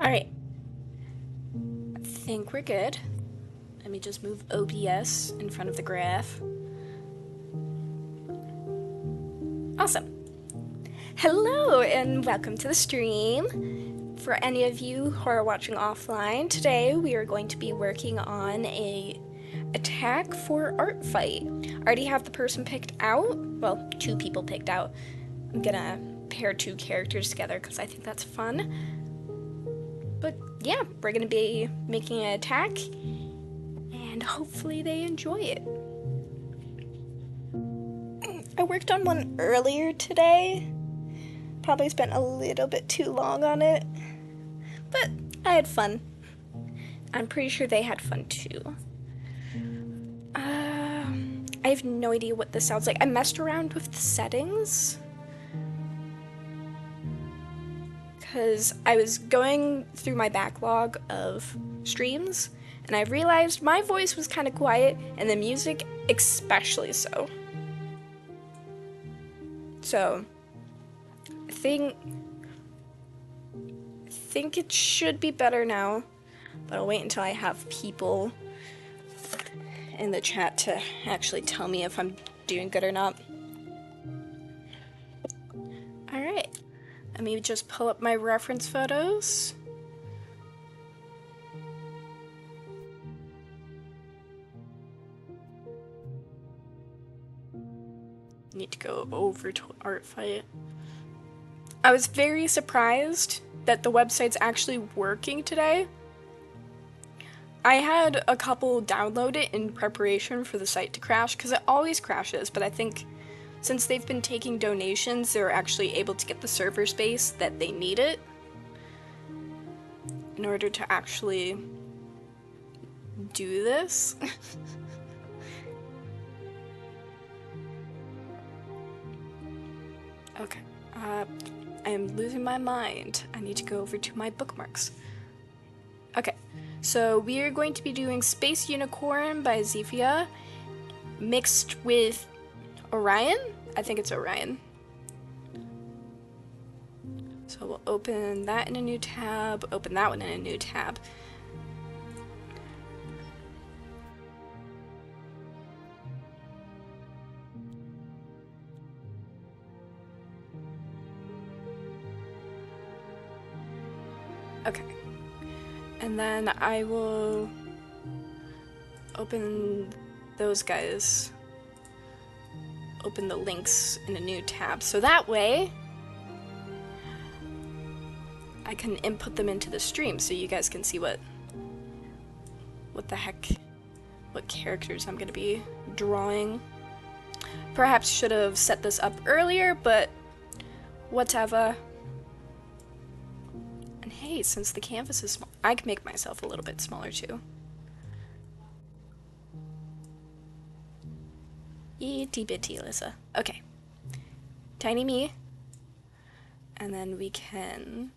Alright, I think we're good. Let me just move OBS in front of the graph. Awesome. Hello and welcome to the stream. For any of you who are watching offline, today we are going to be working on a attack for ArtFight. I already have the person picked out. Well, two people picked out. I'm gonna pair two characters together because I think that's fun. But yeah, we're gonna be making an attack and hopefully they enjoy it. I worked on one earlier today. Probably spent a little bit too long on it, but I had fun. I'm pretty sure they had fun too. I have no idea what this sounds like. I messed around with the settings because I was going through my backlog of streams and I realized my voice was kind of quiet and the music especially so. So I think it should be better now, but I'll wait until I have people in the chat to actually tell me if I'm doing good or not. Alright, let me just pull up my reference photos. Need to go over to ArtFight. I was very surprised that the website's actually working today. I had a couple download it in preparation for the site to crash, because it always crashes, but I think since they've been taking donations, they're actually able to get the server space that they need it in order to actually do this. Okay, I am losing my mind. I need to go over to my bookmarks. Okay, so we are going to be doing Space Unicorn by Zephyr mixed with Orion? I think it's Orion. So we'll open that in a new tab, open that one in a new tab. Okay. And then I will open those guys, open the links in a new tab. So that way, I can input them into the stream so you guys can see what the heck, what characters I'm gonna be drawing. Perhaps should have set this up earlier, but whatever. And hey, since the canvas is small, I can make myself a little bit smaller too. Itty bitty Alyssa. Okay. Tiny me. And then we can...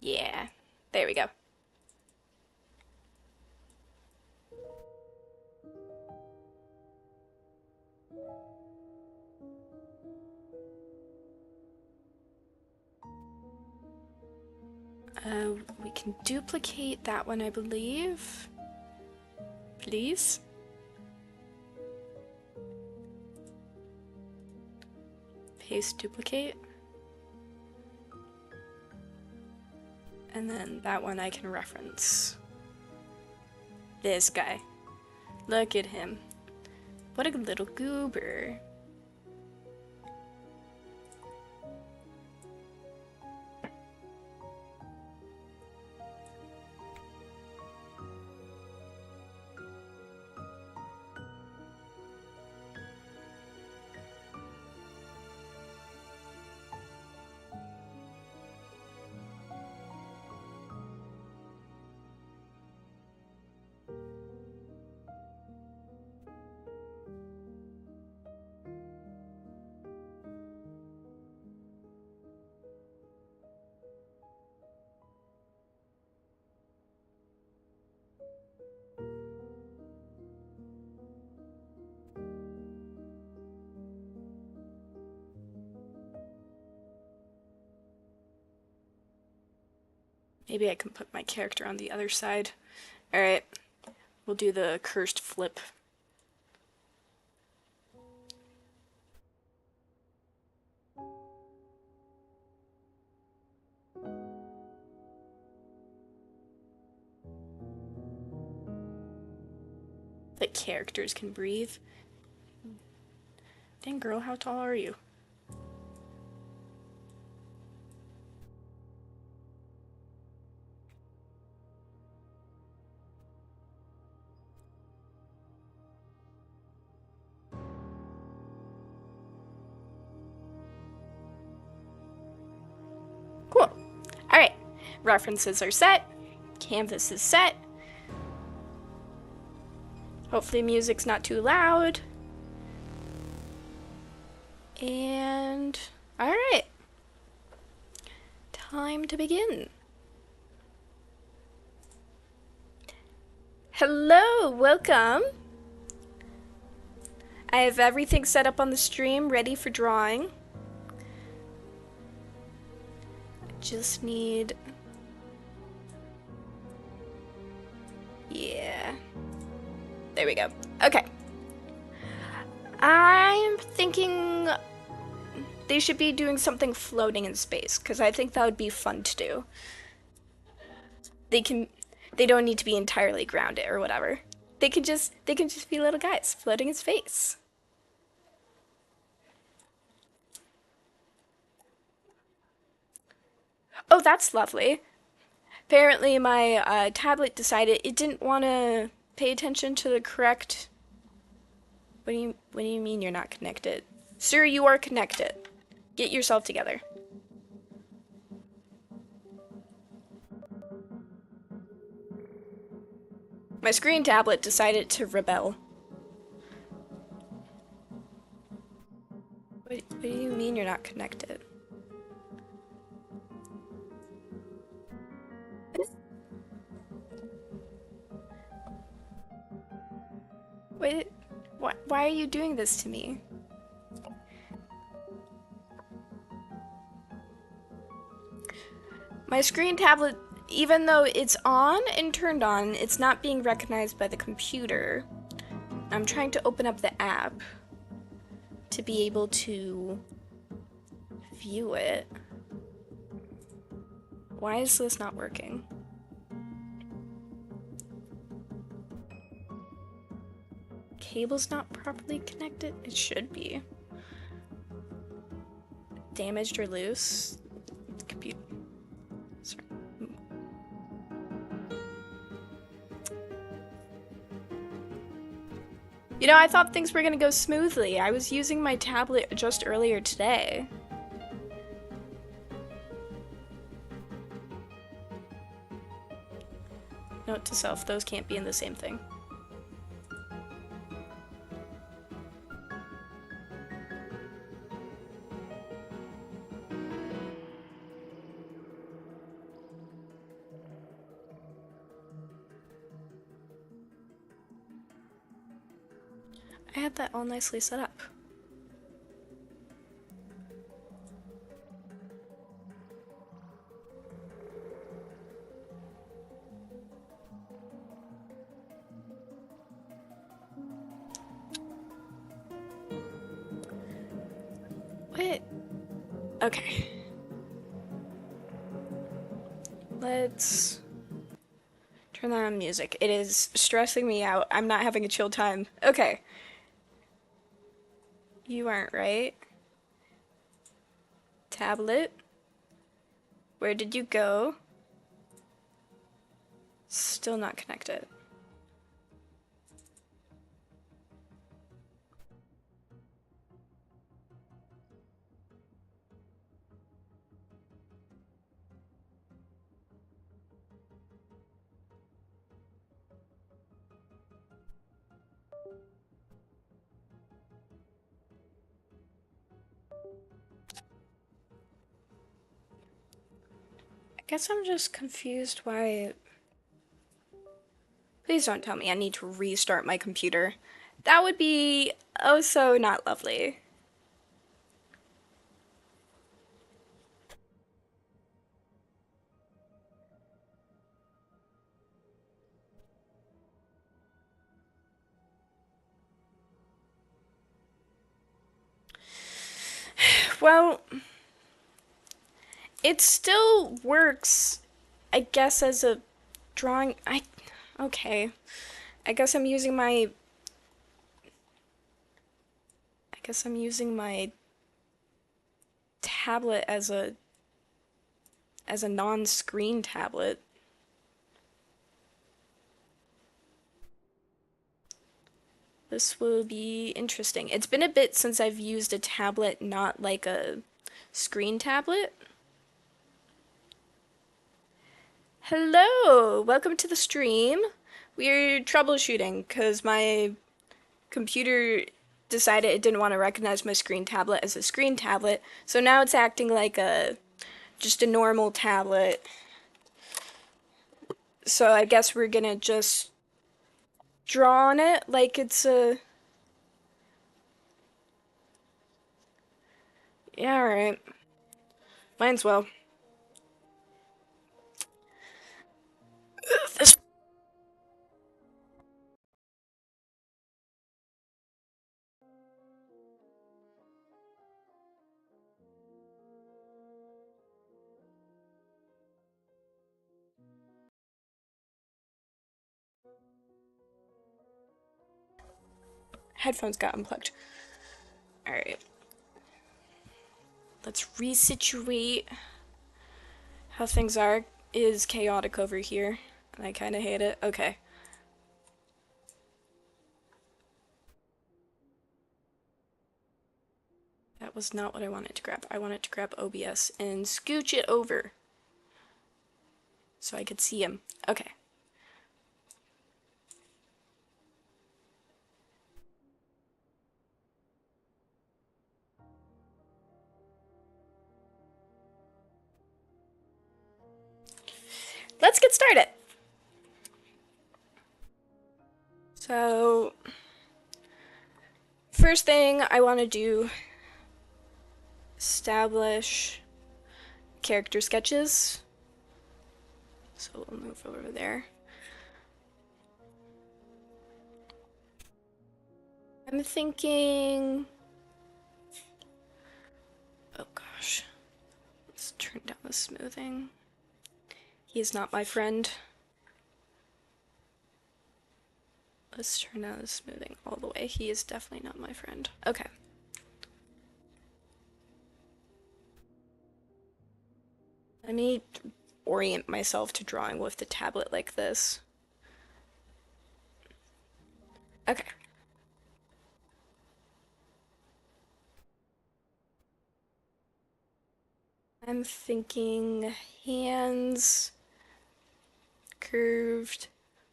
Yeah, there we go. We can duplicate that one, I believe. Please. Paste, duplicate. And then that one I can reference. This guy. Look at him. What a little goober. Maybe I can put my character on the other side. Alright, we'll do the cursed flip. The characters can breathe. Dang girl, how tall are you? Cool. Alright, references are set. Canvas is set. Hopefully music's not too loud. And alright. Time to begin. Hello, welcome. I have everything set up on the stream, ready for drawing. Just need... Yeah. There we go. Okay. I'm thinking they should be doing something floating in space, because I think that would be fun to do. They don't need to be entirely grounded or whatever. They can just be little guys floating in space. Oh, that's lovely. Apparently my tablet decided it didn't want to pay attention to the correct... What do you mean you're not connected? Sir, you are connected. Get yourself together. My screen tablet decided to rebel. What do you mean you're not connected? Wait, why are you doing this to me? My screen tablet, even though it's on and turned on, it's not being recognized by the computer. I'm trying to open up the app to be able to view it. Why is this not working? Cable's not properly connected? It should be. Damaged or loose? Computer. Sorry. You know, I thought things were gonna go smoothly. I was using my tablet just earlier today. Note to self, those can't be in the same thing. I had that all nicely set up. What? Okay. Let's turn on music. It is stressing me out. I'm not having a chill time. Okay. You aren't right. Tablet. Where did you go? Still not connected. I guess I'm just confused why... Please don't tell me I need to restart my computer. That would be oh so not lovely. Well, it still works, I guess, as a drawing. Okay. I guess I'm using my. I guess I'm using my tablet as a non-screen tablet. This will be interesting. It's been a bit since I've used a tablet, not like a screen tablet. Hello, welcome to the stream. We're troubleshooting because my computer decided it didn't want to recognize my screen tablet as a screen tablet, so now it's acting like just a normal tablet. So I guess we're gonna just draw on it like it's a. Yeah, alright. Might as well. This headphones got unplugged. Alright. Let's resituate how things are. It is chaotic over here, and I kind of hate it. Okay. That was not what I wanted to grab. I wanted to grab OBS and scooch it over so I could see him. Okay. Let's get started. So, first thing I want to do, establish character sketches. So we'll move over there. I'm thinking, oh gosh, let's turn down the smoothing. He is not my friend. Let's turn down the smoothing all the way. He is definitely not my friend. Okay. Let me orient myself to drawing with the tablet like this. Okay. I'm thinking hands, curved,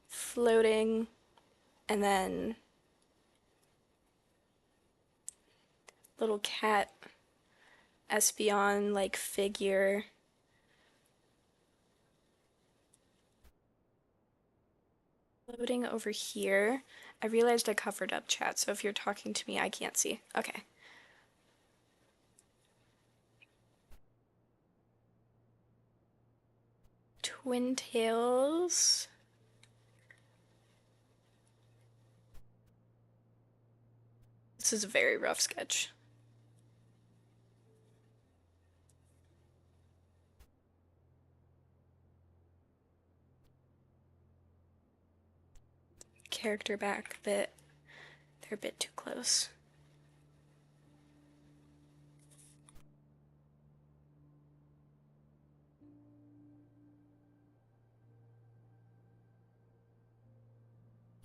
floating, and then little cat Espeon like figure. Floating over here. I realized I covered up chat, so if you're talking to me, I can't see. Okay. Twin tails. This is a very rough sketch. Character back a bit. They're a bit too close.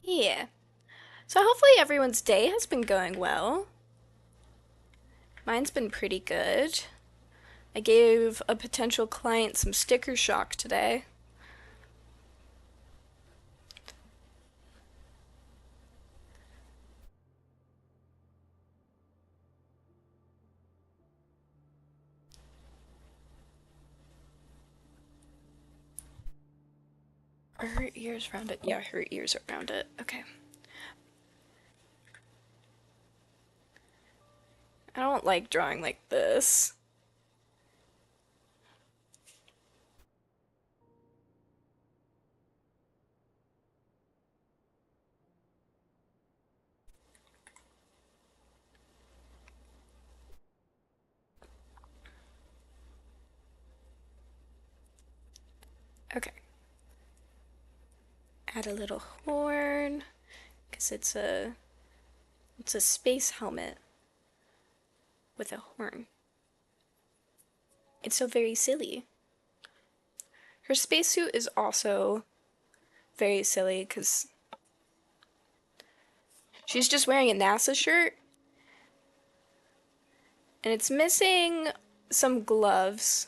Yeah. So hopefully everyone's day has been going well. Mine's been pretty good. I gave a potential client some sticker shock today. Are her ears rounded? Yeah, her ears are rounded. Okay. I don't like drawing like this. Okay. Add a little horn, because it's a space helmet with a horn. It's so very silly. Her spacesuit is also very silly because she's just wearing a NASA shirt and it's missing some gloves.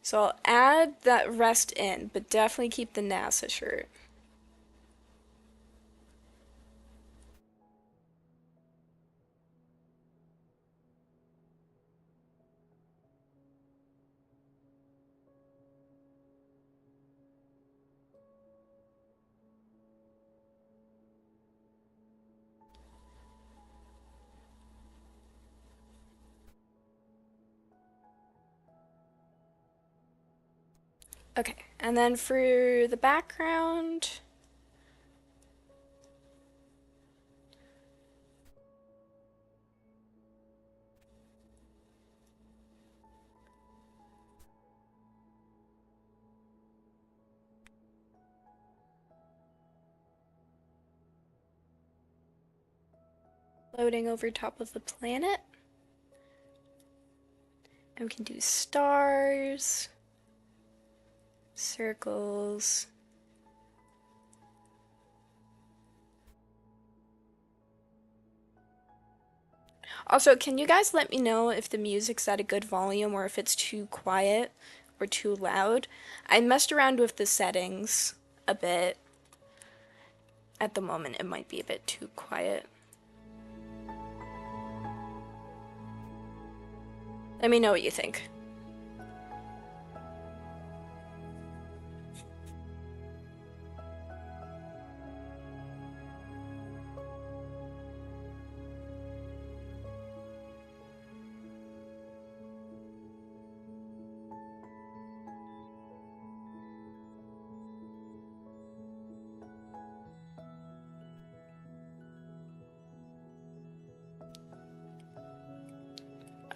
So I'll add that rest in, but definitely keep the NASA shirt. Okay, and then for the background, floating over top of the planet. And we can do stars, circles. Also, can you guys let me know if the music's at a good volume or if it's too quiet or too loud? I messed around with the settings a bit. At the moment, it might be a bit too quiet. Let me know what you think.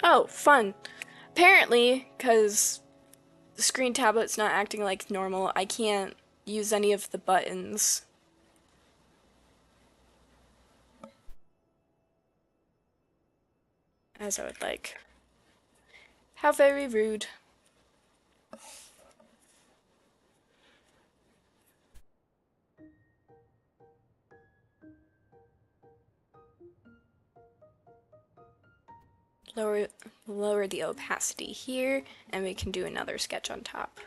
Oh, fun. Apparently, because the screen tablet's not acting like normal, I can't use any of the buttons as I would like. How very rude. Lower, lower the opacity here, and we can do another sketch on top.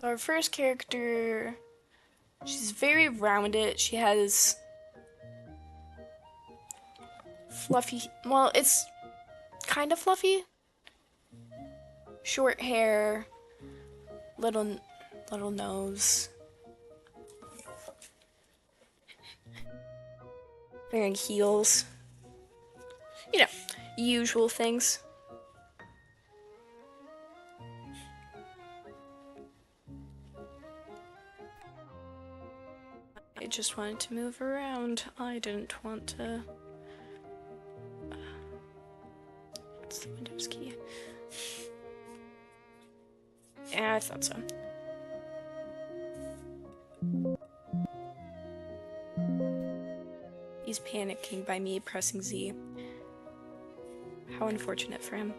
Our first character, she's very rounded. She has fluffy, well, it's kind of fluffy. Short hair, little nose. Wearing heels. You know, usual things. I just wanted to move around. I didn't want to... What's the Windows key? Yeah, I thought so. He's panicking by me pressing Z. How unfortunate for him.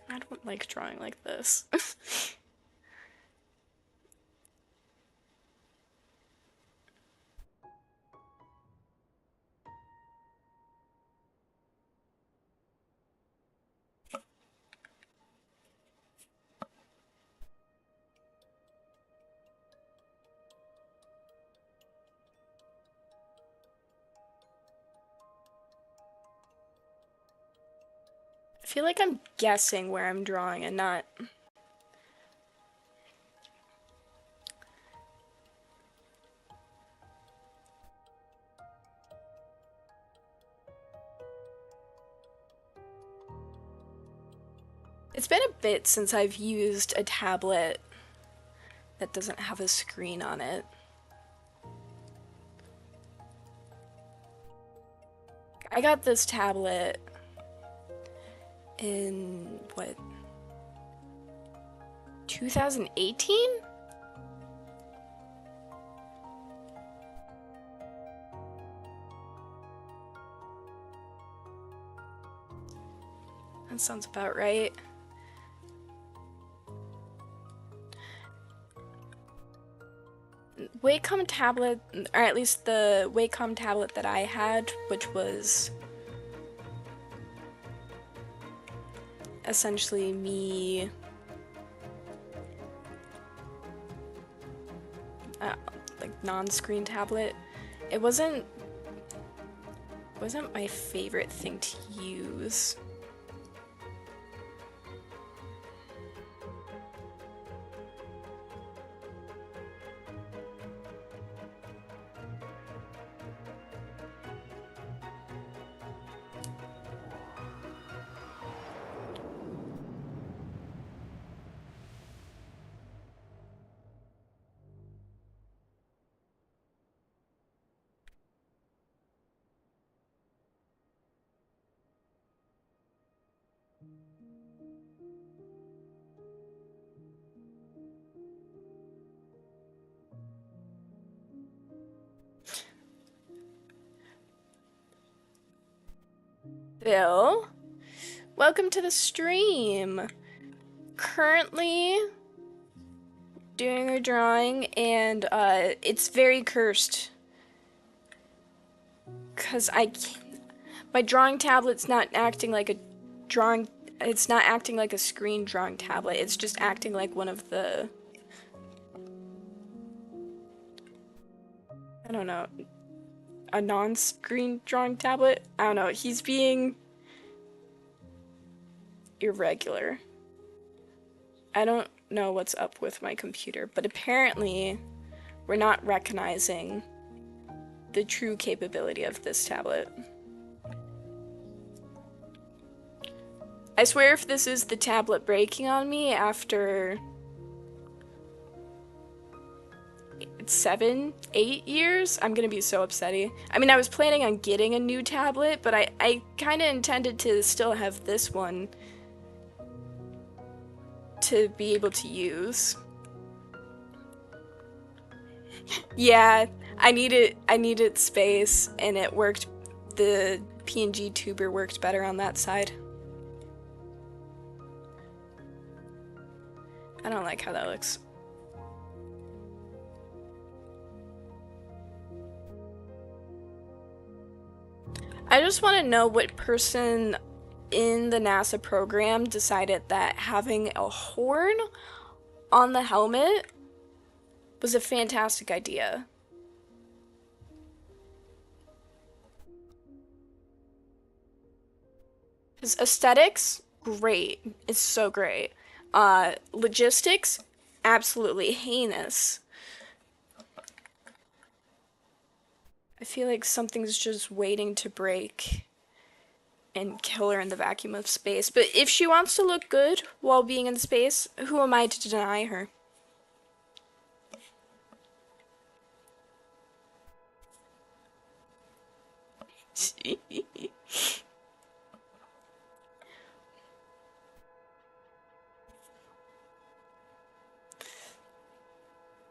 I don't like drawing like this. I feel like I'm guessing where I'm drawing and not... It's been a bit since I've used a tablet that doesn't have a screen on it. I got this tablet in, what, 2018? That sounds about right. Wacom tablet, or at least the Wacom tablet that I had, which was essentially me like non-screen tablet. It wasn't my favorite thing to use. Bill, welcome to the stream. Currently doing a drawing, and it's very cursed because my drawing tablet's not acting like a drawing. It's not acting like a screen drawing tablet. It's just acting like one of the, I don't know, a non-screen drawing tablet. I don't know. He's being irregular. I don't know what's up with my computer, but apparently we're not recognizing the true capability of this tablet. I swear if this is the tablet breaking on me after 7, 8 years, I'm gonna be so upsetty. I mean, I was planning on getting a new tablet, but I kind of intended to still have this one to be able to use. Yeah, I needed space, and it worked. The PNG tuber worked better on that side. I don't like how that looks. I just want to know what person in the NASA program decided that having a horn on the helmet was a fantastic idea. Because aesthetics, great. It's so great. Logistics, absolutely heinous. I feel like something's just waiting to break and kill her in the vacuum of space. But if she wants to look good while being in space, who am I to deny her?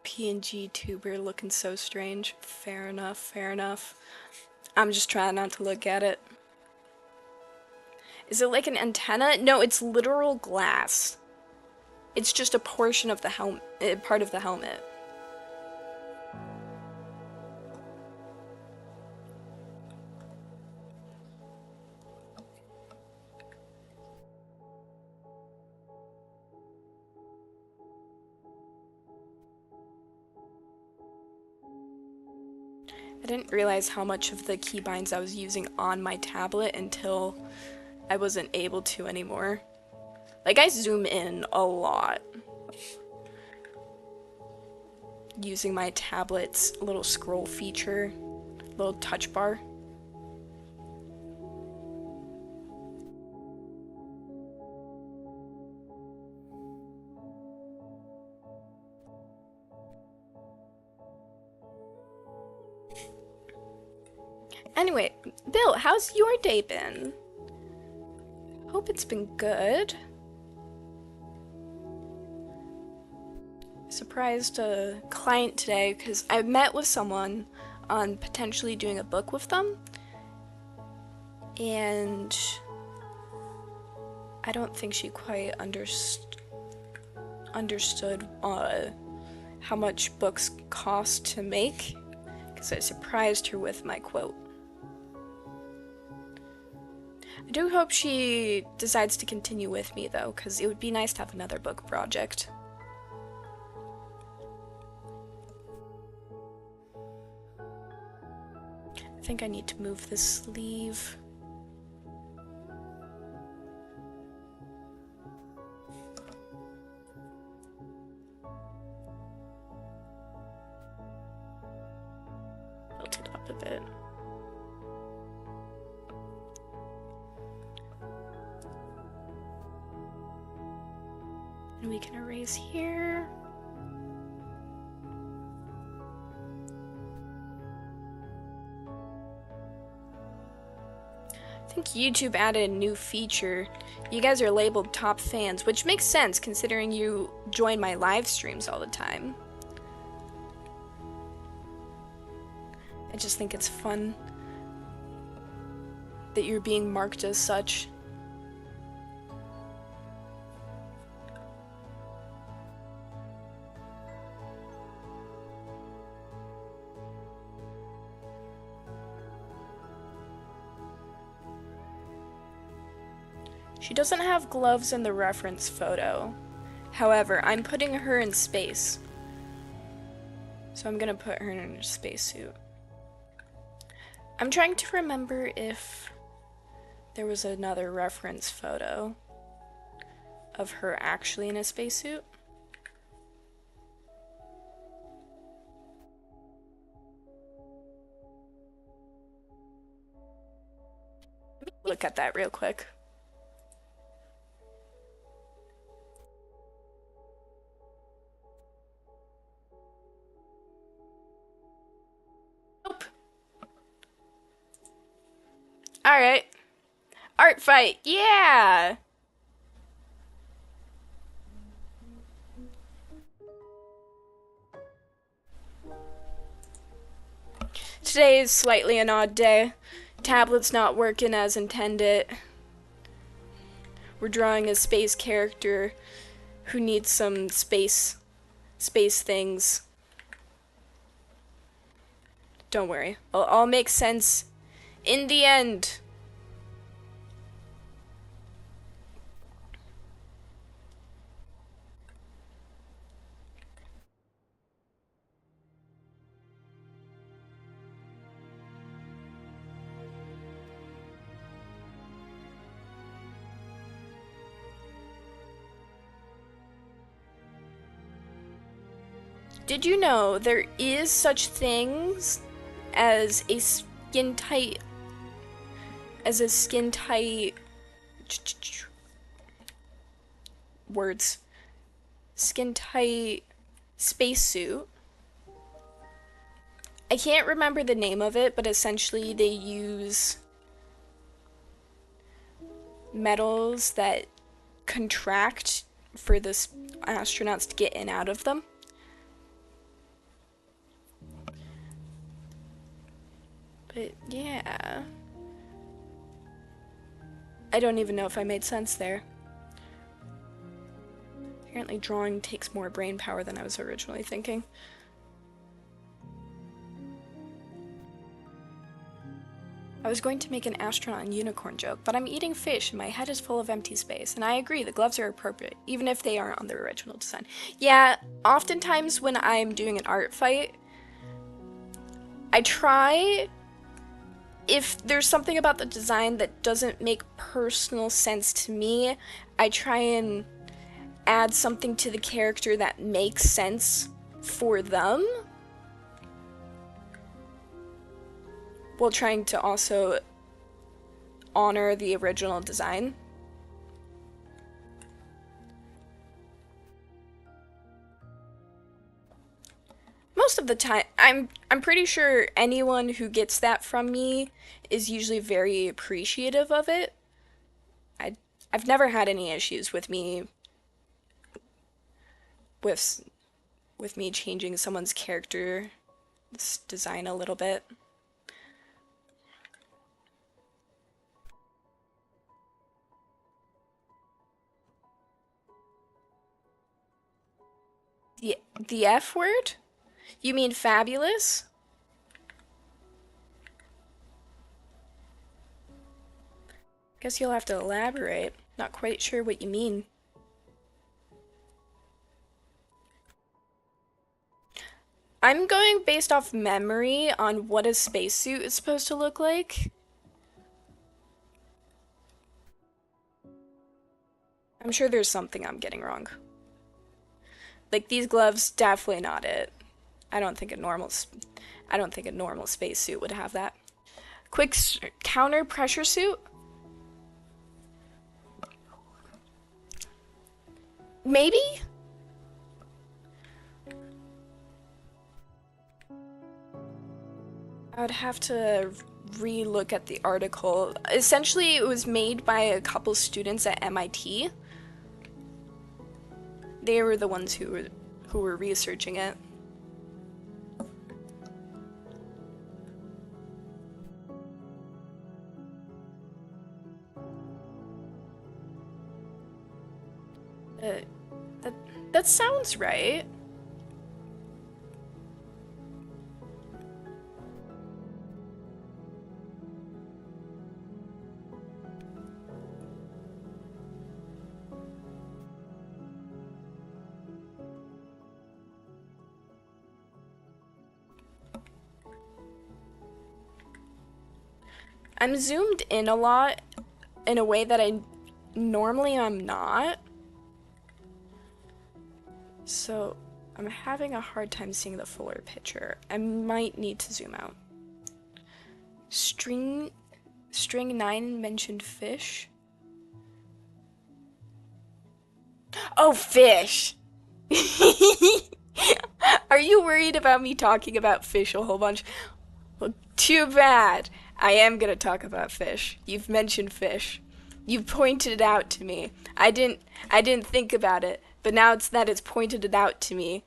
PNG tuber looking so strange. Fair enough, fair enough. I'm just trying not to look at it. Is it like an antenna? No, it's literal glass. It's just a portion of the helmet, part of the helmet. I didn't realize how much of the keybinds I was using on my tablet until I wasn't able to anymore. Like, I zoom in a lot using my tablet's little scroll feature, little touch bar. Anyway, Bill, how's your day been? Hope it's been good. Surprised a client today because I met with someone on potentially doing a book with them, and I don't think she quite understood how much books cost to make, because I surprised her with my quote. I do hope she decides to continue with me though, because it would be nice to have another book project. I think I need to move this sleeve. Tilt it up a bit. And we can erase here. I think YouTube added a new feature. You guys are labeled top fans, which makes sense considering you join my live streams all the time. I just think it's fun that you're being marked as such. She doesn't have gloves in the reference photo. However, I'm putting her in space. So I'm gonna put her in a spacesuit. I'm trying to remember if there was another reference photo of her actually in a spacesuit. Look at that real quick. Alright. ArtFight, yeah! Today is slightly an odd day. Tablet's not working as intended. We're drawing a space character who needs some space things. Don't worry, it'll all make sense in the end. Did you know there is such things as a skin tight words, skin tight spacesuit? I can't remember the name of it, but essentially they use metals that contract for the astronauts to get in and out of them. But yeah, I don't even know if I made sense there. Apparently drawing takes more brain power than I was originally thinking. I was going to make an astronaut and unicorn joke, but I'm eating fish and my head is full of empty space, and I agree, the gloves are appropriate, even if they aren't on the original design. Yeah, oftentimes when I'm doing an art fight, I try if there's something about the design that doesn't make personal sense to me, I try and add something to the character that makes sense for them, while trying to also honor the original design. Most of the time, I'm pretty sure anyone who gets that from me is usually very appreciative of it. I I've never had any issues with with me changing someone's character design a little bit. The F word? You mean fabulous? Guess you'll have to elaborate. Not quite sure what you mean. I'm going based off memory on what a spacesuit is supposed to look like. I'm sure there's something I'm getting wrong. Like these gloves, definitely not it. I don't think a normal spacesuit would have that. Quick counter pressure suit? Maybe? I would have to re-look at the article. Essentially, it was made by a couple students at MIT. They were the ones who were researching it. That sounds right. I'm zoomed in a lot in a way that I normally am not. So I'm having a hard time seeing the fuller picture. I might need to zoom out. String 9 mentioned fish. Oh, fish! Are you worried about me talking about fish a whole bunch? Well, too bad. I am gonna talk about fish. You've mentioned fish. You pointed it out to me. I didn't think about it, but now it's pointed it out to me.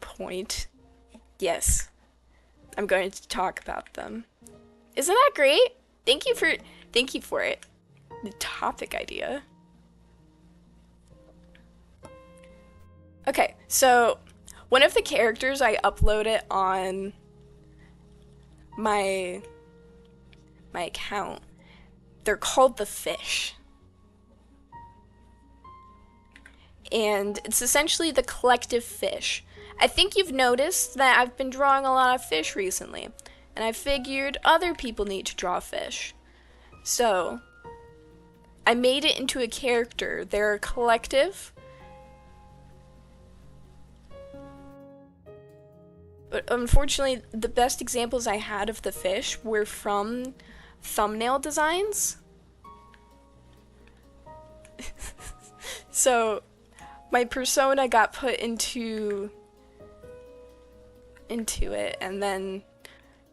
Point. Yes. I'm going to talk about them. Isn't that great? Thank you for it. The topic idea. Okay, so one of the characters I uploaded on my account, they're called the fish. And it's essentially the collective fish. I think you've noticed that I've been drawing a lot of fish recently, and I figured other people need to draw fish. So, I made it into a character. They're a collective. But unfortunately, the best examples I had of the fish were from thumbnail designs. So, my persona got put into it, and then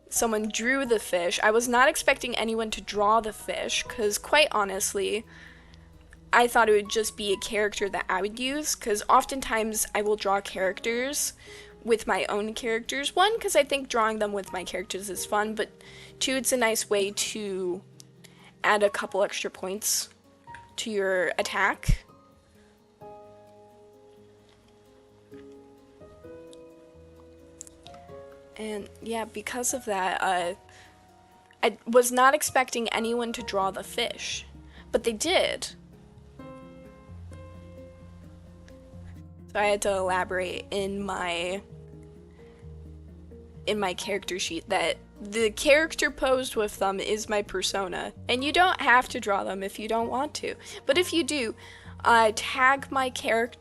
someone drew the fish. I was not expecting anyone to draw the fish, because quite honestly, I thought it would just be a character that I would use, because oftentimes I will draw characters with my own characters. One, because I think drawing them with my characters is fun, but two, it's a nice way to add a couple extra points to your attack. And yeah, because of that, I was not expecting anyone to draw the fish, but they did. So I had to elaborate in my in my character sheet that the character posed with them is my persona, and you don't have to draw them if you don't want to. But if you do, tag my character,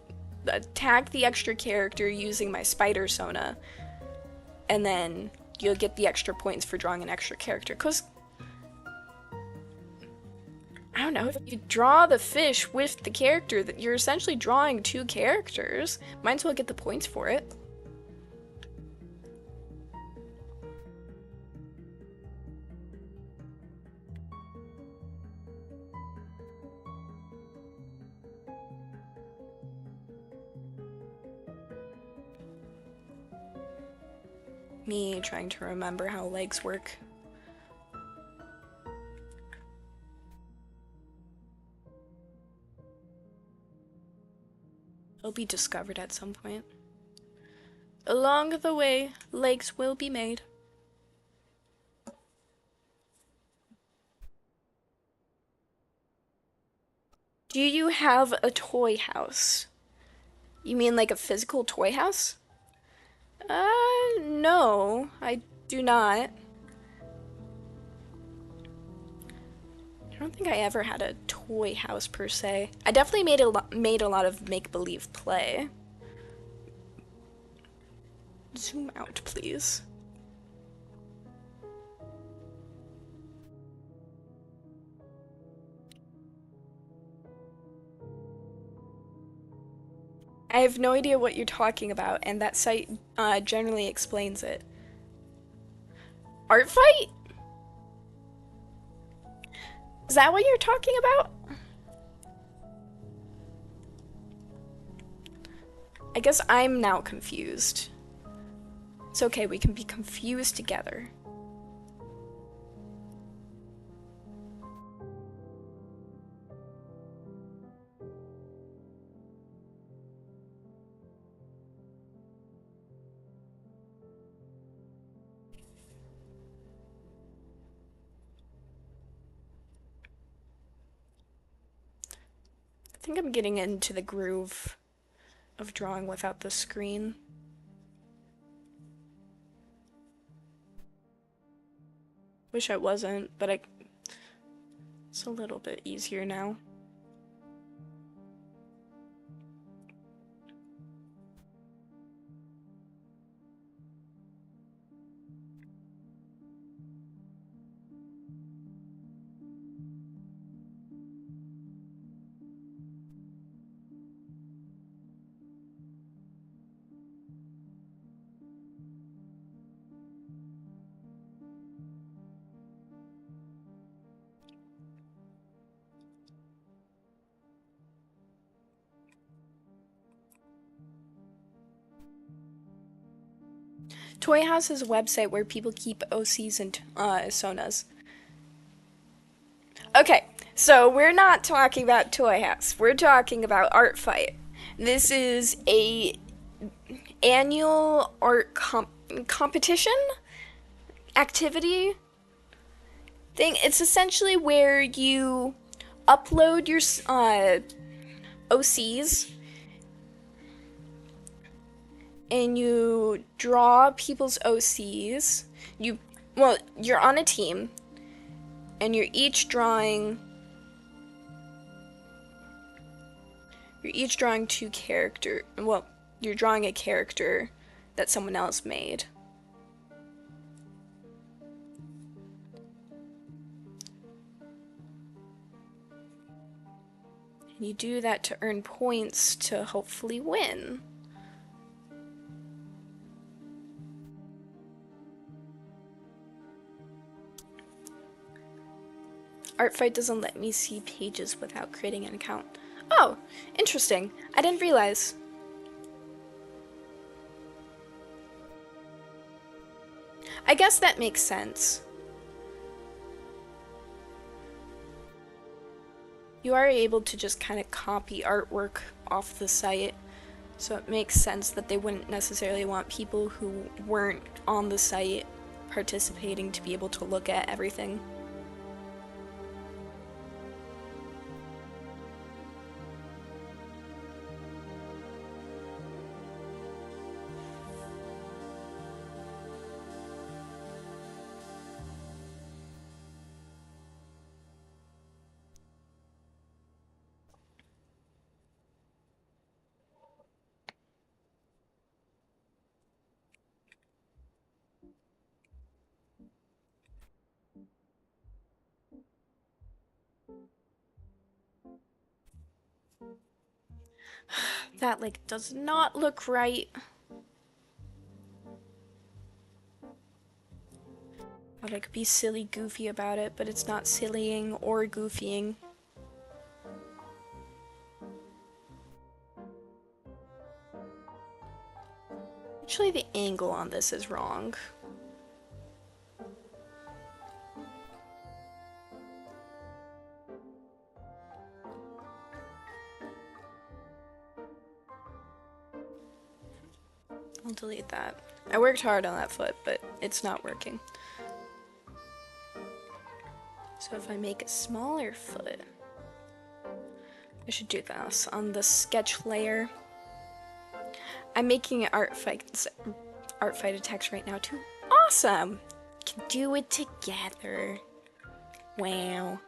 tag the extra character using my spider sona, and then you'll get the extra points for drawing an extra character. Cause I don't know, if you draw the fish with the character, that you're essentially drawing two characters. Might as well get the points for it. Me trying to remember how legs work. It'll be discovered at some point. Along the way, legs will be made. Do you have a toy house? You mean like a physical toy house? No, I do not. I don't think I ever had a toy house per se. I definitely made a lot of make-believe play. Zoom out, please. I have no idea what you're talking about, and that site generally explains it. ArtFight? Is that what you're talking about? I guess I'm now confused. It's okay, we can be confused together. I think I'm getting into the groove of drawing without the screen. Wish I wasn't, but it's a little bit easier now. Toy House is a website where people keep OCs and sonas. Okay, so we're not talking about Toy House. We're talking about ArtFight. This is a annual art competition activity thing. It's essentially where you upload your OCs and you draw people's OCs. You're on a team and you're each drawing two characters. Well, you're drawing a character that someone else made. And you do that to earn points to hopefully win. ArtFight doesn't let me see pages without creating an account. Oh, interesting. I didn't realize. I guess that makes sense. You are able to just kind of copy artwork off the site, so it makes sense that they wouldn't necessarily want people who weren't on the site participating to be able to look at everything. That, like, does not look right. I'll, like, be silly goofy about it, but it's not sillying or goofying. Actually, the angle on this is wrong. I'll delete that. I worked hard on that foot, but it's not working. So if I make a smaller foot, I should do this on the sketch layer. I'm making ArtFight attacks right now too. Awesome! Can do it together. Wow.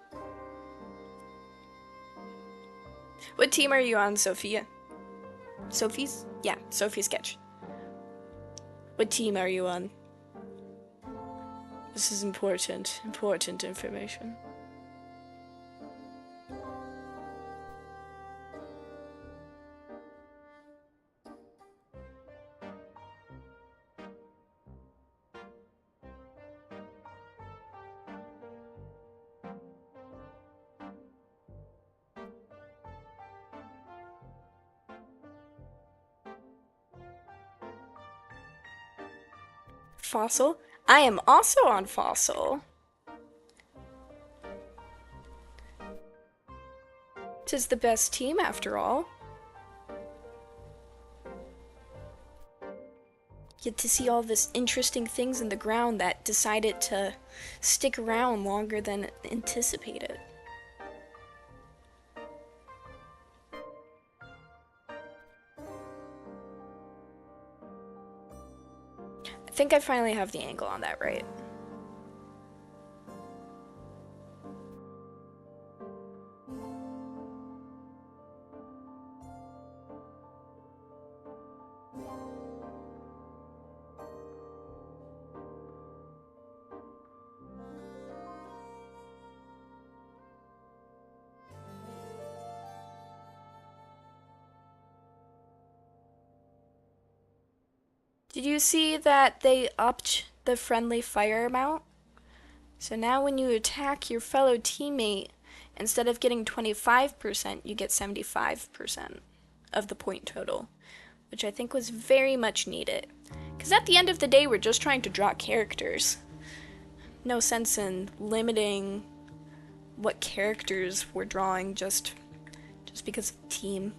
What team are you on, Sophia? Sophie's? Yeah, Sophie Sketch. What team are you on? This is important information. Fossil? I am also on Fossil. 'Tis the best team after all. Get to see all this interesting things in the ground that decided to stick around longer than anticipated. I think I finally have the angle on that right. Did you see that they upped the friendly fire amount? So now when you attack your fellow teammate, instead of getting 25%, you get 75% of the point total, which I think was very much needed. Because at the end of the day, we're just trying to draw characters. No sense in limiting what characters we're drawing just because of team.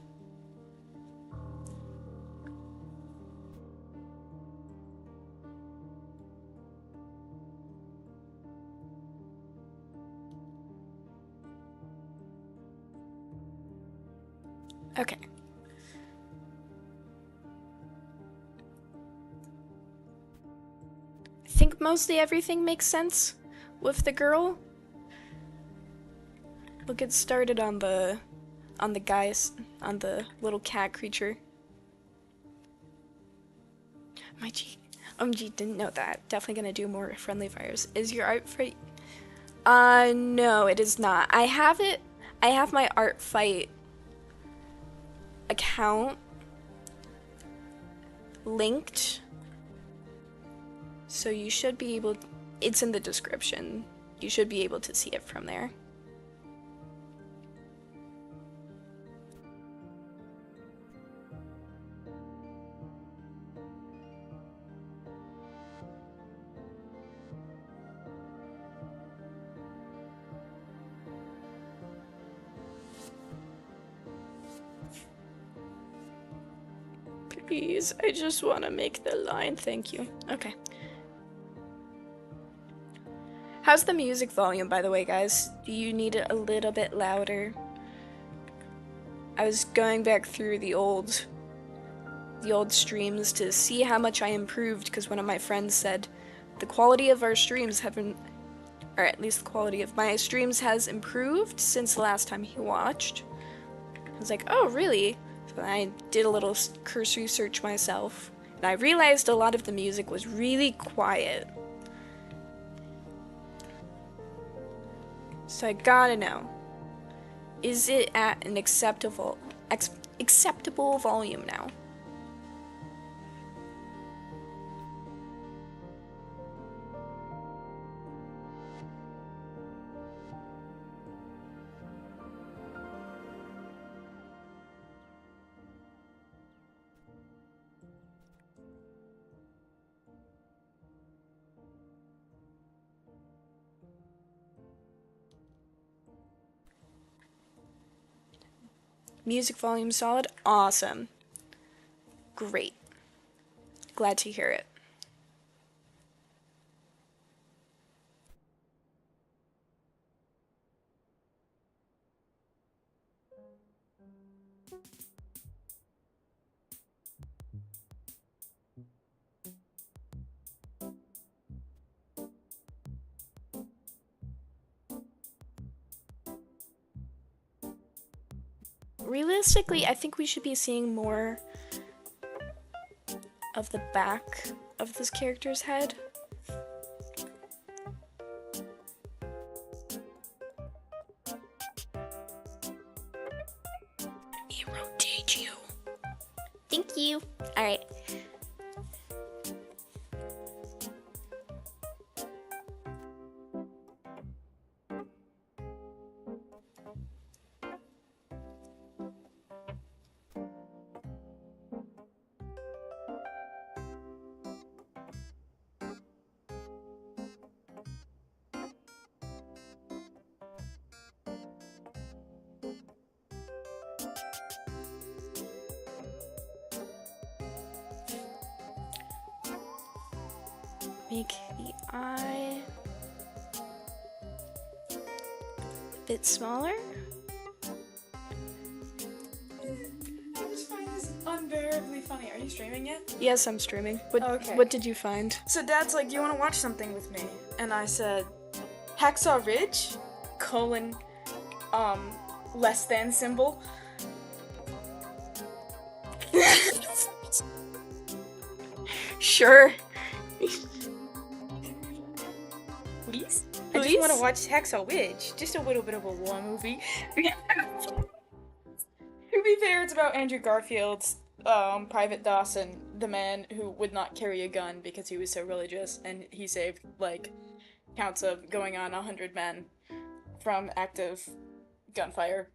Okay. I think mostly everything makes sense with the girl. We'll get started on the guys, on the little cat creature. My G, OMG, didn't know that. Definitely gonna do more friendly fires. Is your ArtFight? No, it is not. I have my ArtFight account linked, so you should be able, it's in the description. You should be able to see it from there. Please, I just want to make the line, thank you. Okay. How's the music volume, by the way, guys? Do you need it a little bit louder? I was going back through the old streams to see how much I improved, because one of my friends said the quality of our streams haven't, or at least the quality of my streams has improved since the last time he watched. I was like, oh, really? So I did a little cursory search myself, and I realized a lot of the music was really quiet. So I gotta know, is it at an acceptable acceptable volume now. Music volume solid? Awesome. Great. Glad to hear it. Realistically, I think we should be seeing more of the back of this character's head. It rotates you. Thank you. All right. Make the eye a bit smaller. I just find this unbearably funny. Are you streaming yet? Yes, I'm streaming. Okay. What did you find? So Dad's like, do you want to watch something with me? And I said, Hacksaw Ridge, colon, less than symbol. Sure. Please? I just want to watch Hacksaw Ridge. Just a little bit of a war movie. To be fair, it's about Andrew Garfield's Private Dawson, the man who would not carry a gun because he was so religious, and he saved, like, counts of going on 100 men from active gunfire.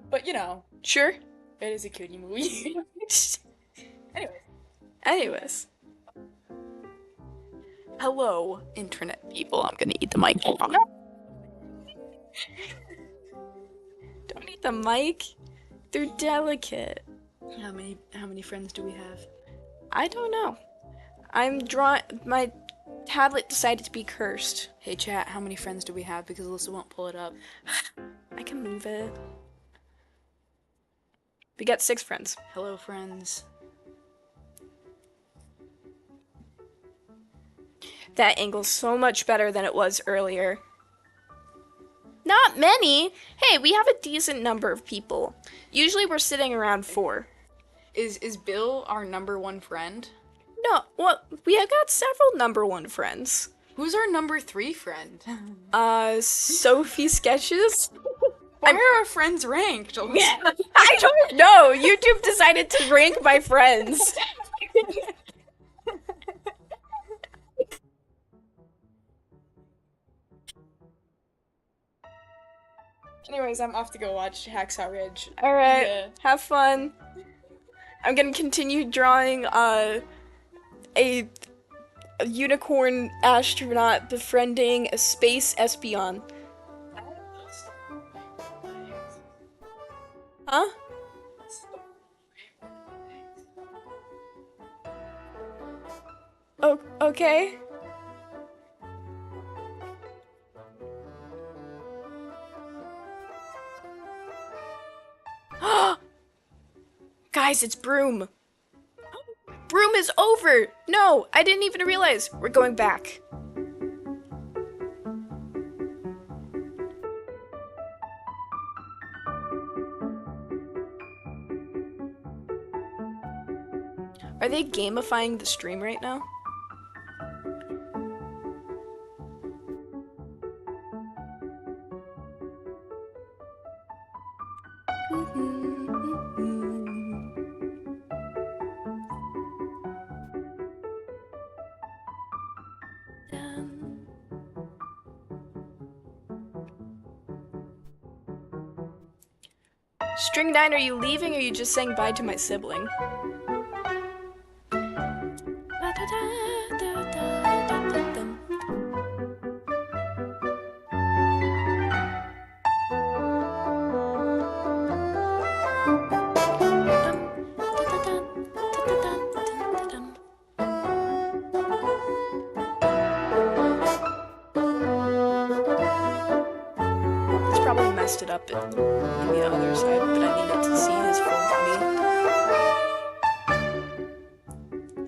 But, you know. Sure. It is a cutie movie. Anyways. Hello, internet people. I'm gonna eat the mic. Don't eat the mic. They're delicate. How many friends do we have? I don't know. My tablet decided to be cursed. Hey chat, how many friends do we have? Because Alyssa won't pull it up. I can move it. We got 6 friends. Hello, friends. That angle's so much better than it was earlier. Not many. Hey, we have a decent number of people. Usually we're sitting around 4. Is Bill our number 1 friend? No, well, we have got several number 1 friends. Who's our number 3 friend? Sophie Sketches? Why are our friends ranked? I don't know. YouTube decided to rank my friends. Anyways, I'm off to go watch Hacksaw Ridge. Alright, Yeah. have fun. I'm gonna continue drawing a unicorn astronaut befriending a space espion. Huh? Oh, okay. Guys, it's Broom. Broom is over. No, I didn't even realize. We're going back. Are they gamifying the stream right now? String 9, are you leaving or are you just saying bye to my sibling? It's probably messed it up in the other side, but I needed to see his full body.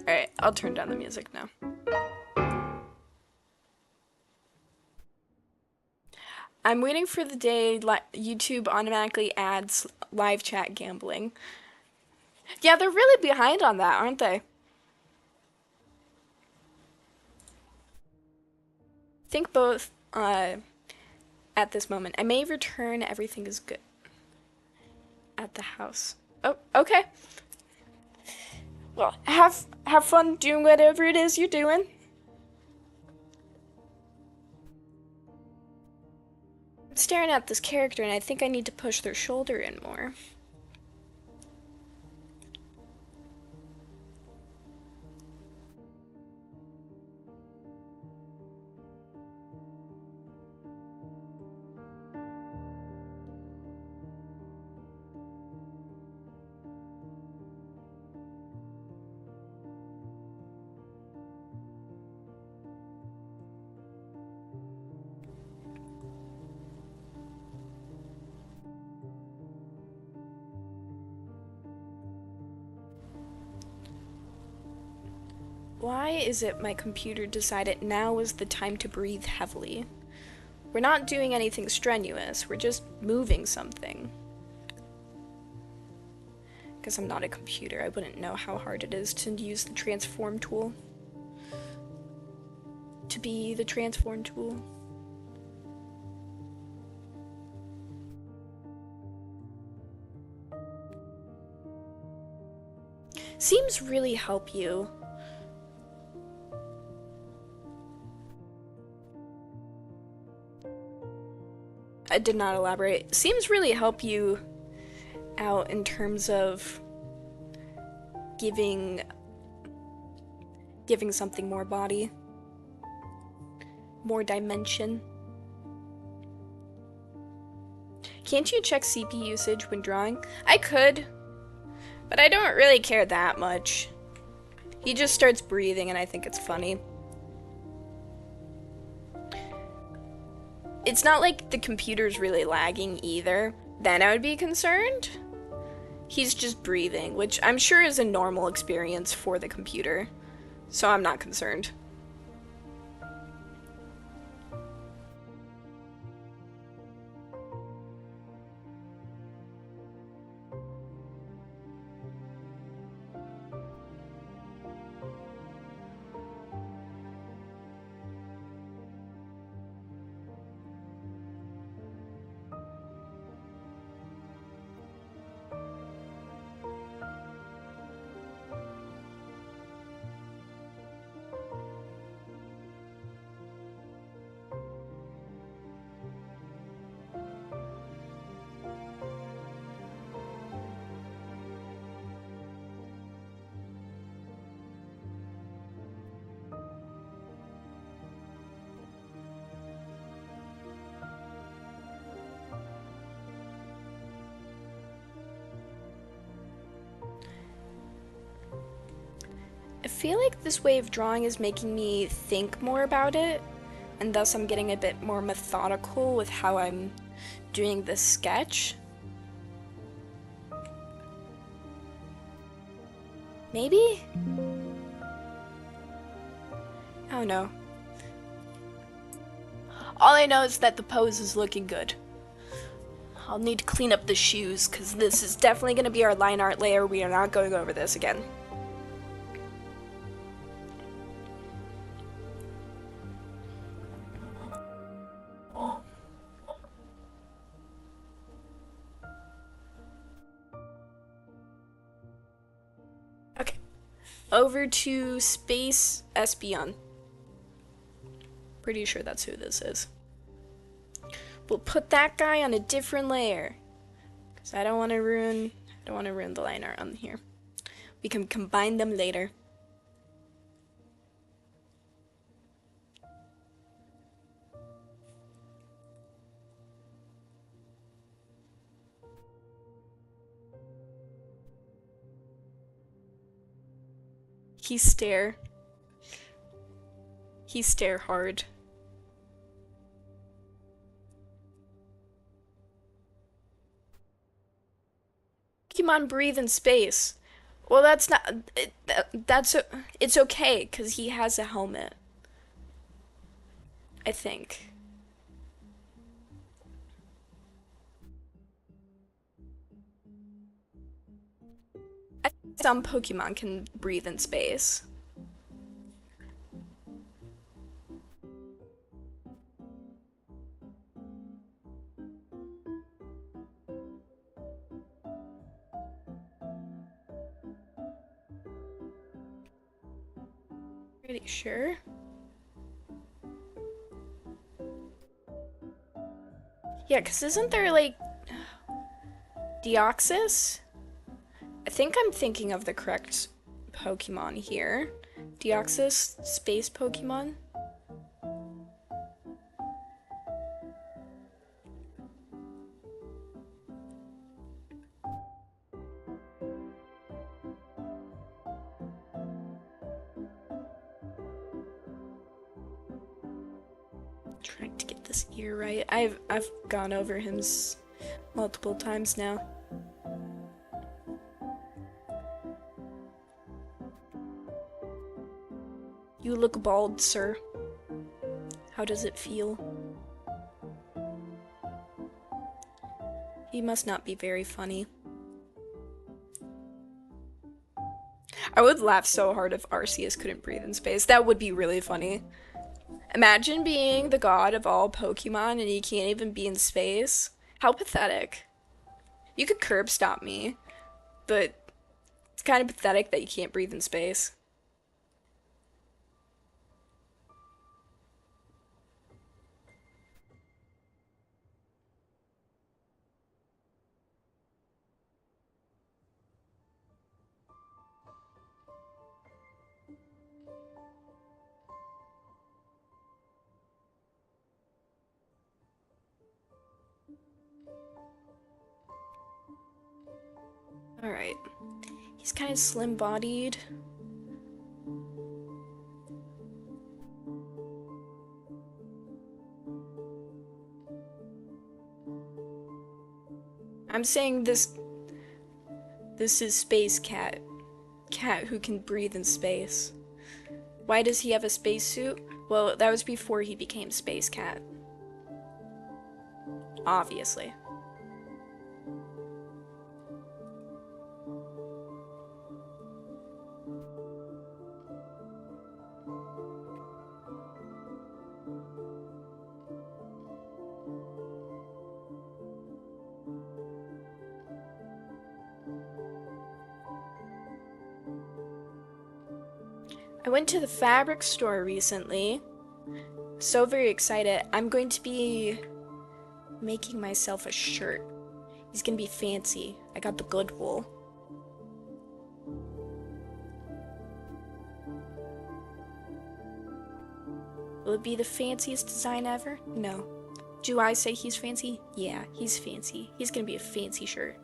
Alright, I'll turn down the music now. I'm waiting for the day YouTube automatically adds live chat gambling. Yeah, they're really behind on that, aren't they? I think both at this moment. I may return, everything is good at the house. Oh, okay. Well, have fun doing whatever it is you're doing. I'm staring at this character and I think I need to push their shoulder in more. Why is it my computer decided now was the time to breathe heavily? We're not doing anything strenuous, we're just moving something. Because I'm not a computer, I wouldn't know how hard it is to use the transform tool. To be the transform tool. Seems really help you. I did not elaborate. Seems really help you out in terms of giving something more body, more dimension. Can't you check CPU usage when drawing? I could, but I don't really care that much. He just starts breathing and I think it's funny. It's not like the computer's really lagging either. Then I would be concerned. He's just breathing, which I'm sure is a normal experience for the computer. So I'm not concerned. I feel like this way of drawing is making me think more about it, and thus I'm getting a bit more methodical with how I'm doing this sketch. Maybe? I don't know. All I know is that the pose is looking good. I'll need to clean up the shoes, because this is definitely going to be our line art layer. We are not going over this again. Okay. Over to Space Espion. Pretty sure that's who this is. We'll put that guy on a different layer. So I don't want to ruin the line art on here. We can combine them later. He stare hard. Pokemon breathe in space. Well, that's not. It's okay because he has a helmet. I think. I think some Pokemon can breathe in space. Pretty sure. Yeah, because isn't there like Deoxys? I think I'm thinking of the correct Pokemon here. Deoxys, space Pokemon. Trying to get this ear right. I've gone over him multiple times now. You look bald, sir. How does it feel? He must not be very funny. I would laugh so hard if Arceus couldn't breathe in space. That would be really funny. Imagine being the god of all Pokemon and you can't even be in space. How pathetic. You could curb stop me, but it's kind of pathetic that you can't breathe in space. Alright. He's kind of slim-bodied. I'm saying this is Space Cat. Cat who can breathe in space. Why does he have a spacesuit? Well, that was before he became Space Cat. Obviously. I went to the fabric store recently. So very excited. I'm going to be making myself a shirt. He's gonna be fancy. I got the good wool. Will it be the fanciest design ever? No. Do I say he's fancy? Yeah, he's fancy. He's gonna be a fancy shirt.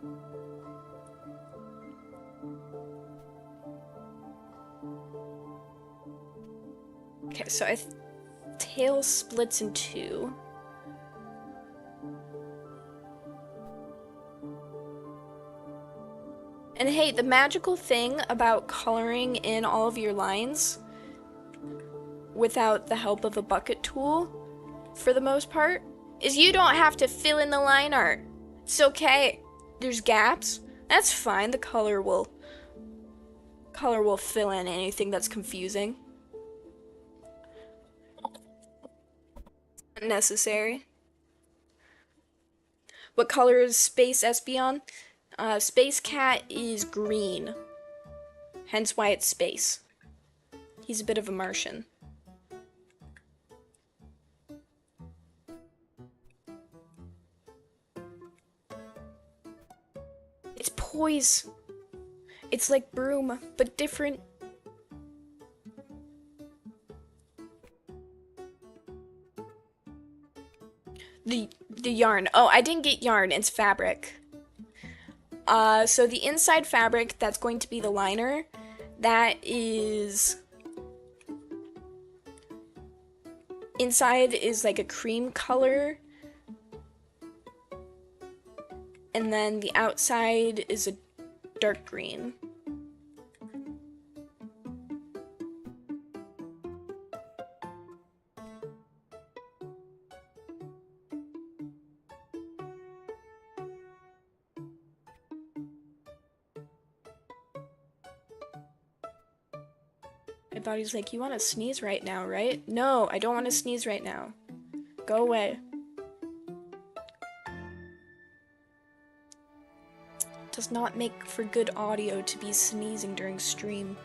Okay, so tail splits in two. And hey, the magical thing about coloring in all of your lines without the help of a bucket tool, for the most part, is you don't have to fill in the line art. It's okay. There's gaps. That's fine. The color will fill in anything that's confusing. Necessary. What color is Space Espeon? Space Cat is green. Hence why it's space. He's a bit of a Martian. toys. It's like Broom, but different. The yarn. Oh, I didn't get yarn. It's fabric. So the inside fabric, that's going to be the liner. That is... Inside is like a cream color. And then the outside is a dark green. My body's like, you want to sneeze right now, right? No, I don't want to sneeze right now. Go away. Does not make for good audio to be sneezing during stream.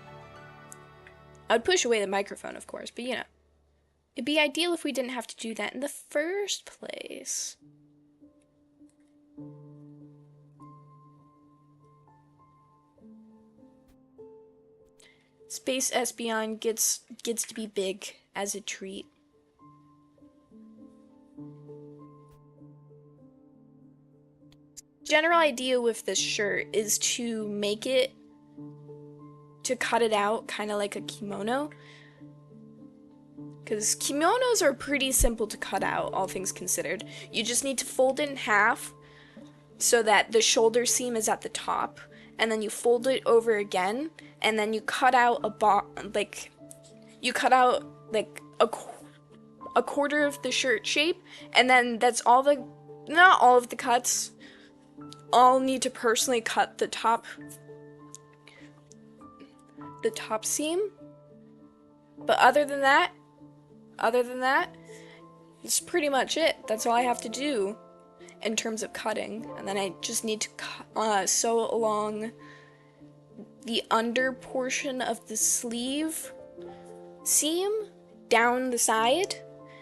I'd push away the microphone, of course, but you know. It'd be ideal if we didn't have to do that in the first place. Space Espeon gets to be big as a treat. General idea with this shirt is to make it, to cut it out kind of like a kimono. Because kimonos are pretty simple to cut out, all things considered. You just need to fold it in half so that the shoulder seam is at the top, and then you fold it over again, and then you cut out a quarter of the shirt shape, and then that's all the, not all of the cuts. I'll need to personally cut the top seam, but other than that, it's pretty much it. That's all I have to do in terms of cutting, and then I just need to sew along the under portion of the sleeve seam down the side,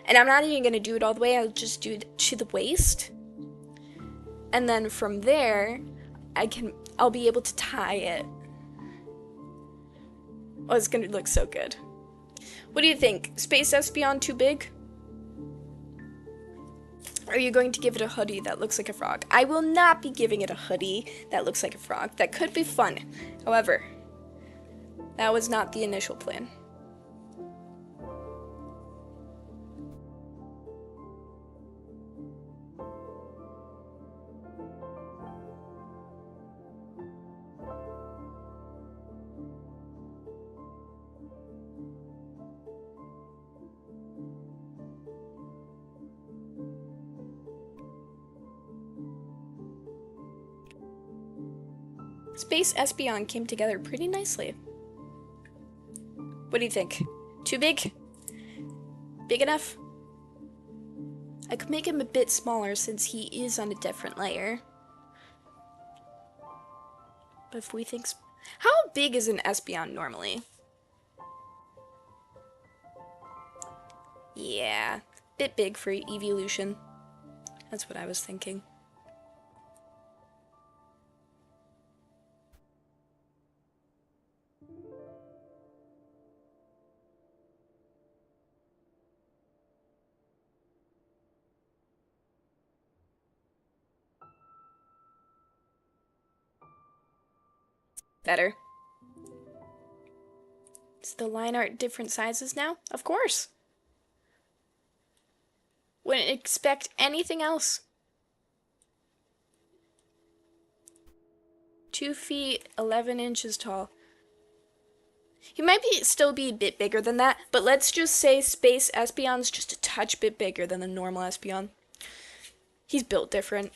and I'm not even going to do it all the way. I'll just do it to the waist, and then from there I'll be able to tie it. Oh, it's gonna look so good. What do you think? Space Espeon too big? Or are you going to give it a hoodie that looks like a frog? I will not be giving it a hoodie that looks like a frog. That could be fun. However, that was not the initial plan. Space Espeon came together pretty nicely. What do you think? Too big? Big enough? I could make him a bit smaller since he is on a different layer. But if we think... How big is an Espeon normally? Yeah, bit big for evolution. That's what I was thinking. Better. Is the line art different sizes now? Of course. Wouldn't expect anything else. 2 feet, 11 inches tall. He might still be a bit bigger than that, but let's just say Space Espeon's just a touch bit bigger than the normal Espeon. He's built different.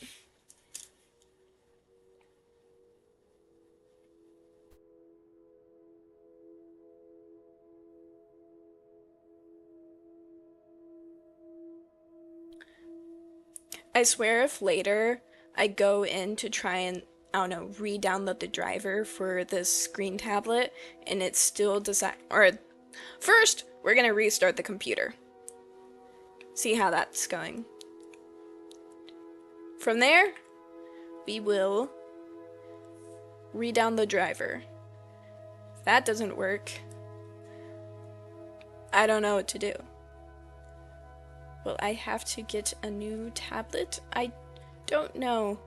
I swear if later I go in to try and, I don't know, re-download the driver for this screen tablet and it still does that, or first we're gonna restart the computer. See how that's going. From there, we will Redownload driver. If that doesn't work, I don't know what to do. Will I have to get a new tablet? I don't know.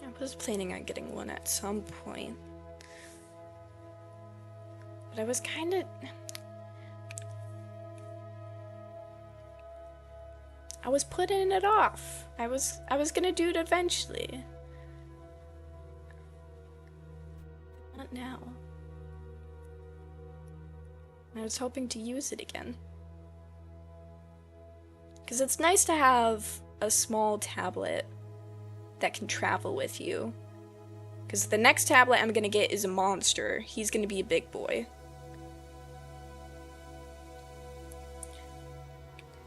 I was planning on getting one at some point. But I was kind of... I was putting it off. I was gonna do it eventually. Not now. I was hoping to use it again. Because it's nice to have a small tablet that can travel with you. Because the next tablet I'm gonna get is a monster. He's gonna be a big boy.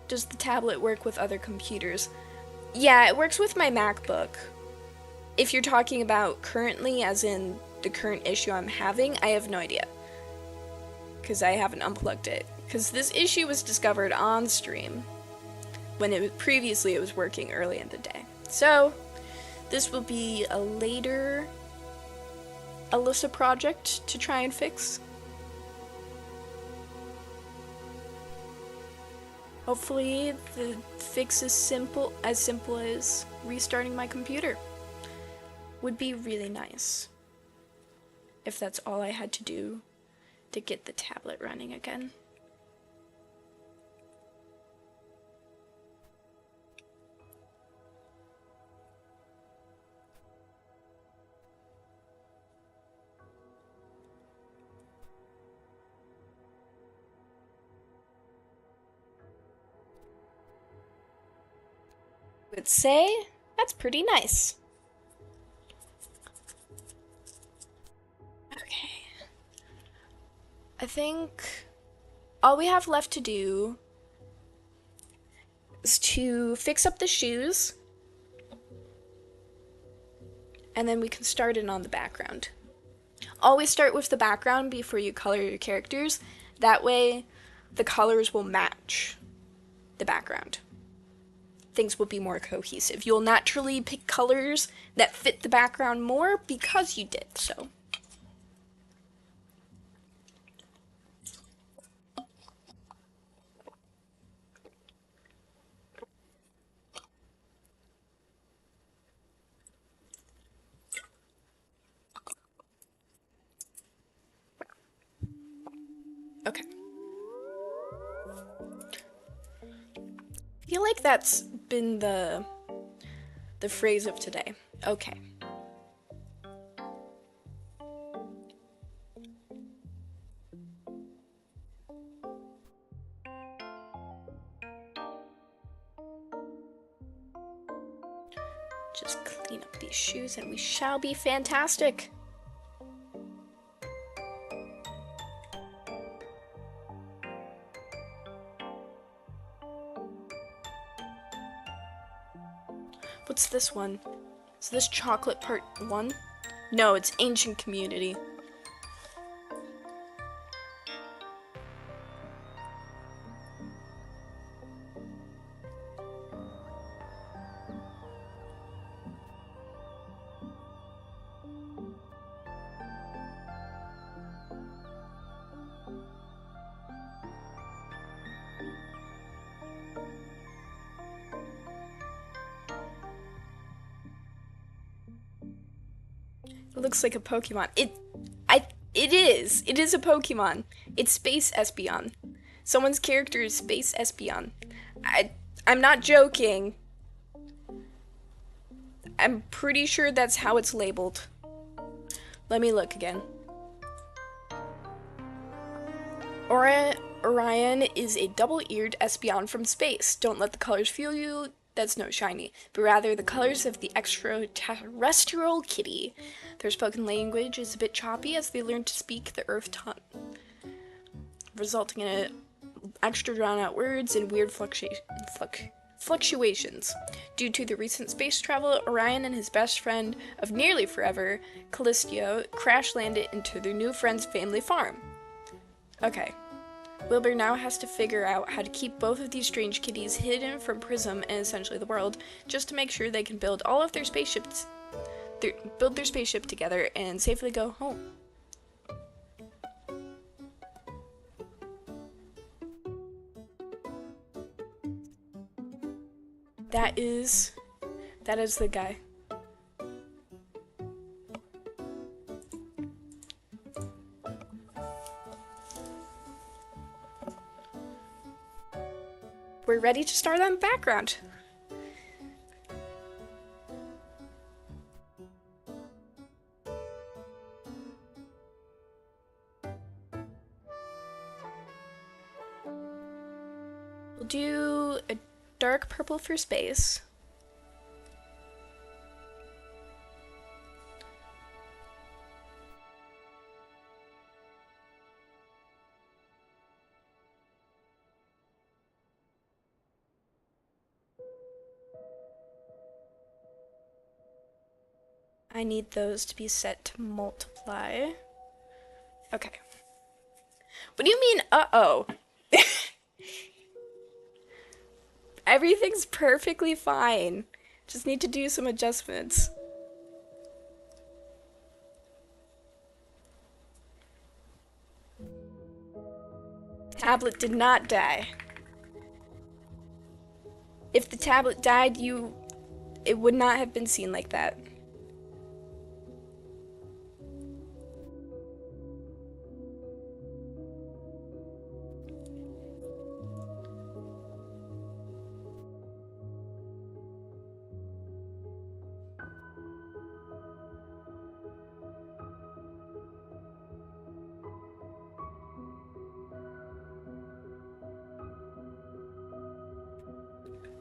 Does the tablet work with other computers? Yeah, it works with my MacBook. If you're talking about currently, as in the current issue I'm having, I have no idea. Because I haven't unplugged it. Because this issue was discovered on stream. When it was previously it was working early in the day. So, this will be a later Alyssa project to try and fix. Hopefully the fix is simple as restarting my computer. Would be really nice. If that's all I had to do to get the tablet running again. Would say that's pretty nice. Okay. I think all we have left to do is to fix up the shoes, and then we can start in on the background. Always start with the background before you color your characters. That way the colors will match the background. Things will be more cohesive. You'll naturally pick colors that fit the background more because you did so. Okay. I feel like that's been the phrase of today. Okay. Just clean up these shoes and we shall be fantastic. What's this one? Is this chocolate part 1? No, it's ancient community. It looks like a Pokemon. It is. It is a Pokemon. It's Space Espeon. Someone's character is Space Espeon. I'm not joking. I'm pretty sure that's how it's labeled. Let me look again. Orion is a double-eared Espeon from space. Don't let the colors fool you. That's no shiny, but rather the colors of the extraterrestrial kitty. Their spoken language is a bit choppy as they learn to speak the Earth tongue, resulting in extra drawn-out words and weird fluctuations. Due to the recent space travel, Orion and his best friend of nearly forever, Callistio, crash-landed into their new friend's family farm. Okay. Wilbur now has to figure out how to keep both of these strange kitties hidden from Prism and essentially the world, just to make sure they can build all of their spaceships, build their spaceship together and safely go home. That is the guy. We're ready to start on background. We'll do a dark purple for space. I need those to be set to multiply. Okay. What do you mean, uh-oh? Everything's perfectly fine. Just need to do some adjustments. Tablet did not die. If the tablet died, it would not have been seen like that.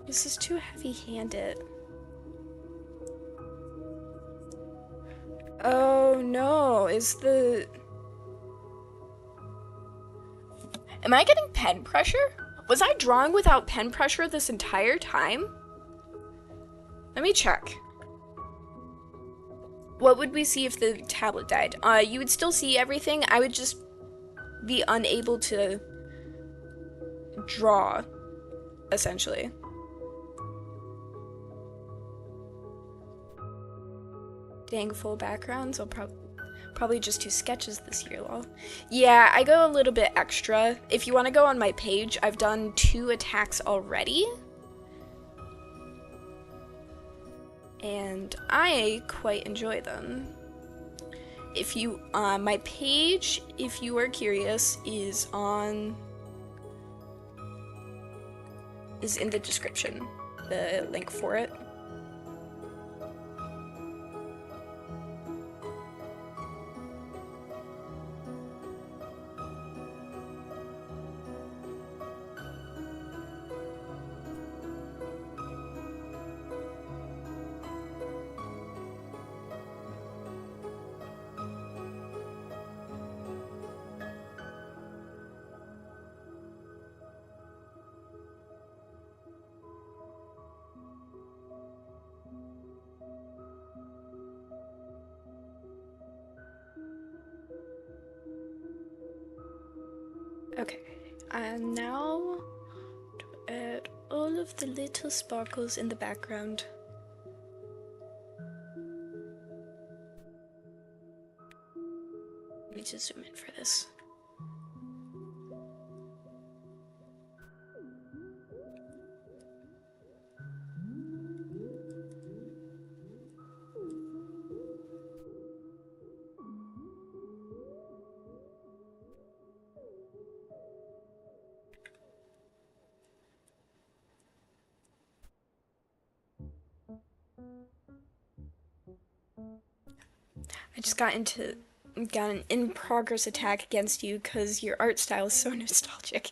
This is too heavy-handed. Oh no, Am I getting pen pressure? Was I drawing without pen pressure this entire time? Let me check. What would we see if the tablet died? You would still see everything. I would just be unable to draw, essentially. Dang, full backgrounds. I'll probably just do sketches this year, lol. Yeah, I go a little bit extra. If you want to go on my page, I've done 2 attacks already. And I quite enjoy them. If you, my page, if you are curious, is in the description, the link for it. Okay, and now to add all of the little sparkles in the background. Let me just zoom in for this. I just got an in-progress attack against you because your art style is so nostalgic.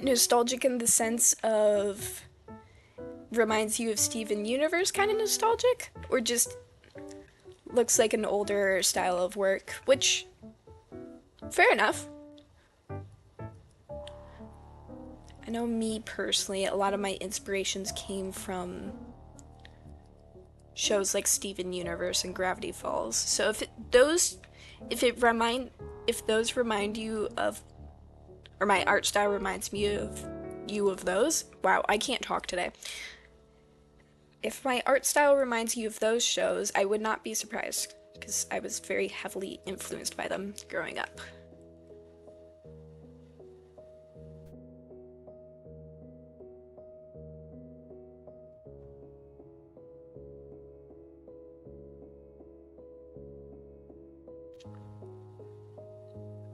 Nostalgic in the sense of reminds you of Steven Universe kind of nostalgic, or just looks like an older style of work, which, fair enough. I know me personally, a lot of my inspirations came from shows like Steven Universe and Gravity Falls. So if those remind you of, or my art style reminds me of you of those, wow, I can't talk today. If my art style reminds you of those shows, I would not be surprised, because I was very heavily influenced by them growing up.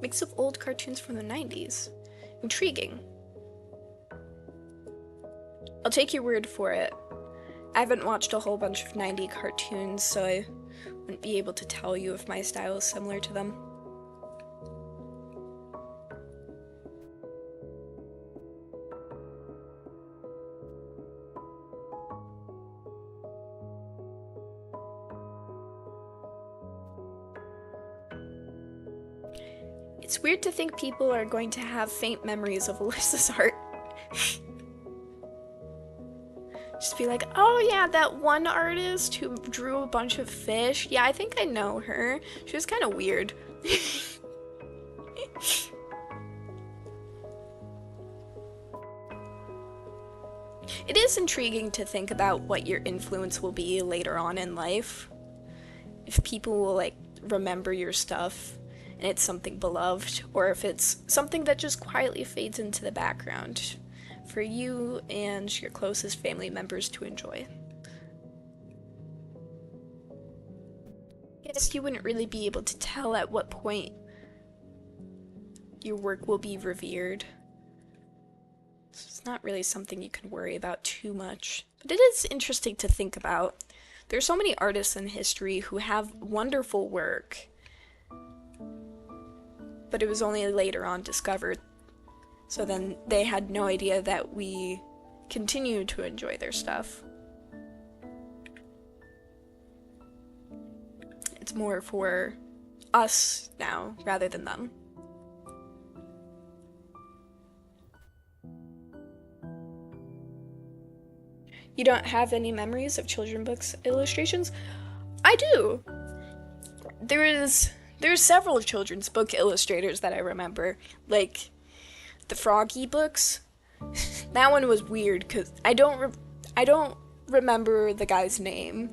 Mix of old cartoons from the 90s. Intriguing. I'll take your word for it. I haven't watched a whole bunch of 90s cartoons, so I wouldn't be able to tell you if my style is similar to them. It's weird to think people are going to have faint memories of Alyssa's art. Just be like, oh yeah, that one artist who drew a bunch of fish. Yeah, I think I know her. She was kind of weird. It is intriguing to think about what your influence will be later on in life. If people will, like, remember your stuff and it's something beloved, or if it's something that just quietly fades into the background for you and your closest family members to enjoy. I guess you wouldn't really be able to tell at what point your work will be revered. So it's not really something you can worry about too much. But it is interesting to think about. There's so many artists in history who have wonderful work, but it was only later on discovered. So then they had no idea that we continue to enjoy their stuff. It's more for us now rather than them. You don't have any memories of children's books illustrations? I do. There's several children's book illustrators that I remember, like the Froggy books. That one was weird because I don't remember the guy's name.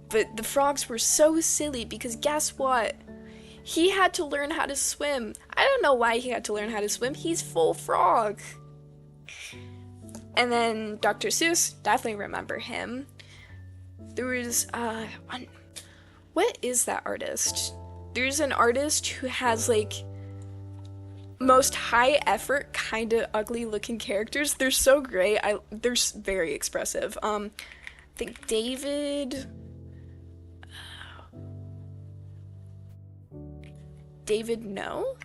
But the frogs were so silly because guess what? He had to learn how to swim. I don't know why he had to learn how to swim. He's full frog. And then Dr. Seuss, definitely remember him. There was what is that artist? There's an artist who has like most high effort, kind of ugly looking characters. They're so great. They're very expressive. I think David, no,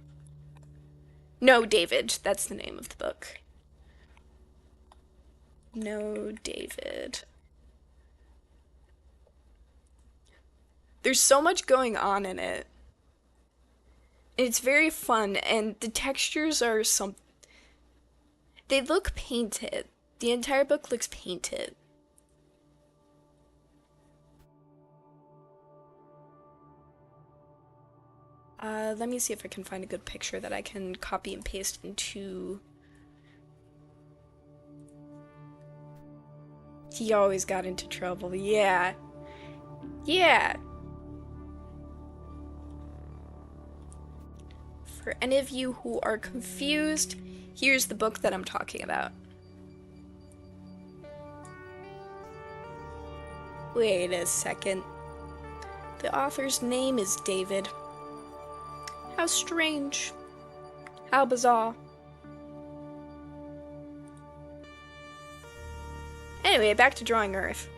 David, that's the name of the book. No, David. There's so much going on in it. It's very fun, and the textures are they look painted. The entire book looks painted. Let me see if I can find a good picture that I can copy and paste into. He always got into trouble. Yeah. Yeah. For any of you who are confused, here's the book that I'm talking about. Wait a second. The author's name is David. How strange. How bizarre. Anyway, back to Drawing Earth.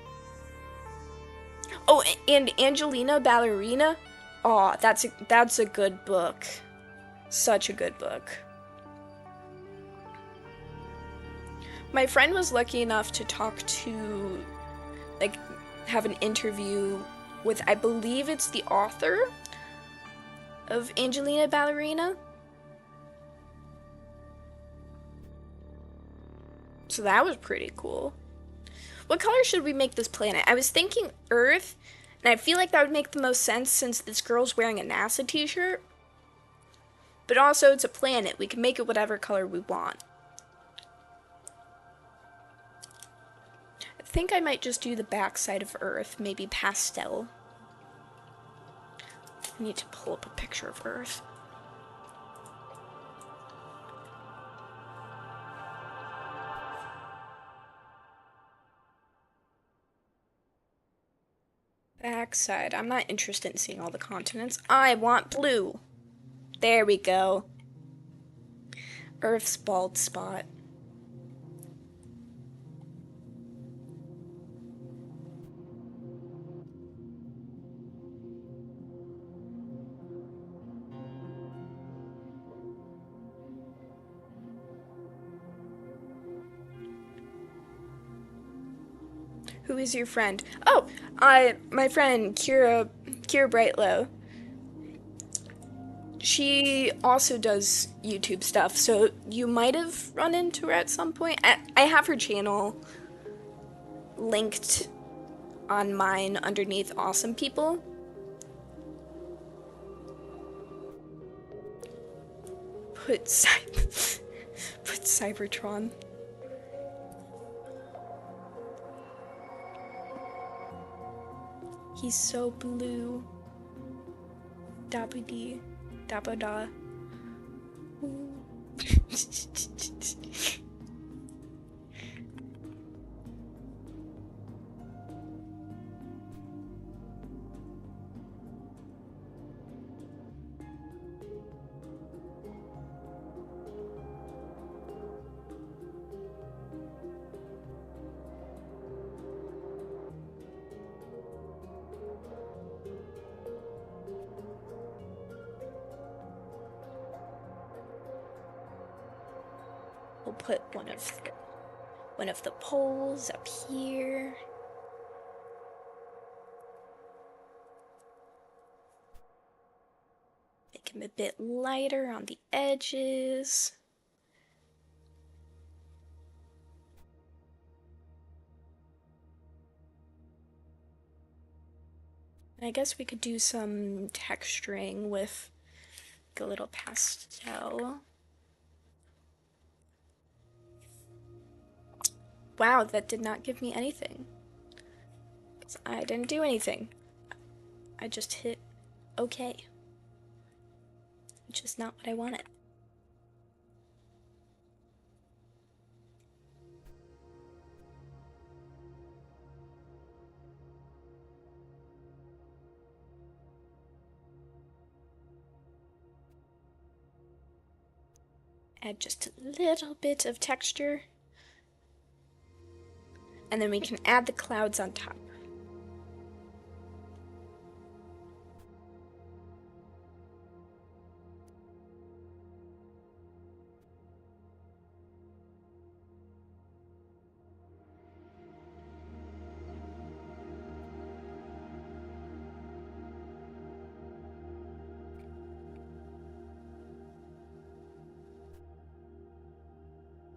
Oh, and Angelina Ballerina. Oh, that's a good book. Such a good book. My friend was lucky enough to talk to, like, have an interview with, I believe it's the author of Angelina Ballerina. So that was pretty cool. What color should we make this planet? I was thinking Earth, and I feel like that would make the most sense since this girl's wearing a NASA t-shirt. But also, it's a planet. We can make it whatever color we want. I think I might just do the backside of Earth, maybe pastel. I need to pull up a picture of Earth. Backside. I'm not interested in seeing all the continents. I want blue. There we go. Earth's bald spot. Who is your friend? Oh, my friend Kira Brightlow. She also does YouTube stuff, so you might have run into her at some point. I have her channel linked on mine underneath Awesome People. Put Cybertron. He's so blue. Dabba-dee. Dabba-da. We'll put one of the poles up here. Make him a bit lighter on the edges. I guess we could do some texturing with like a little pastel. Wow, that did not give me anything. I didn't do anything. I just hit OK. Which is not what I wanted. Add just a little bit of texture. And then we can add the clouds on top.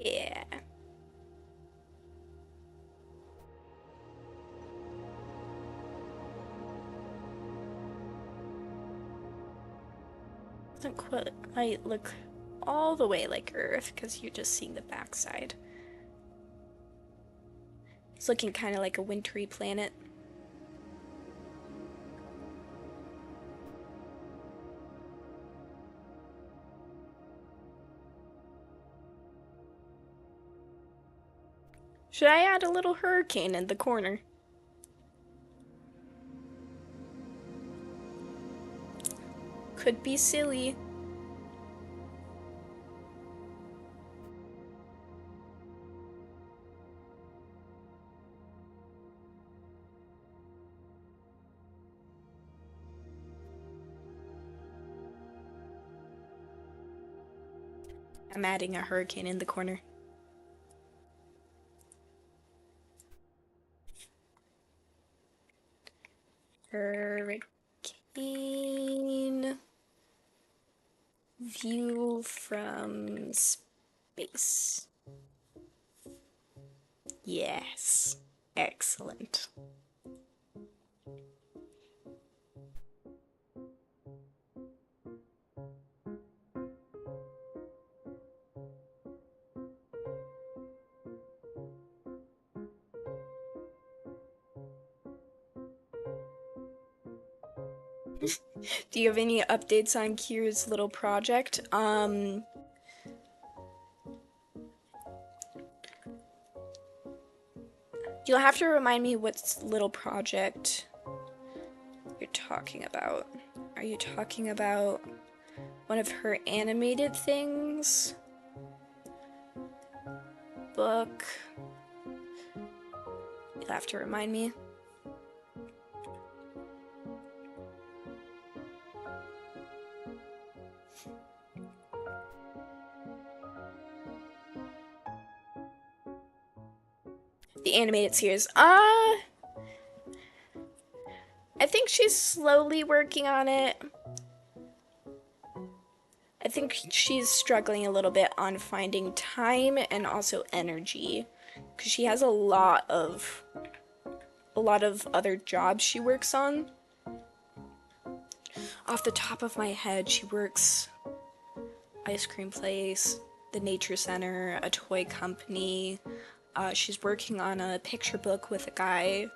Yeah. Doesn't quite look all the way like Earth because you're just seeing the backside. It's looking kind of like a wintry planet. Should I add a little hurricane in the corner? Could be silly. I'm adding a hurricane in the corner. Hurricane view from space. Yes. Excellent. Do you have any updates on Kira's little project? You'll have to remind me what little project you're talking about. Are you talking about one of her animated things? Book? You'll have to remind me. The animated series. I think she's slowly working on it. I think she's struggling a little bit on finding time and also energy, because she has a lot of other jobs she works on. Off the top of my head, she works ice cream place, the nature center, a toy company. She's working on a picture book with a guy.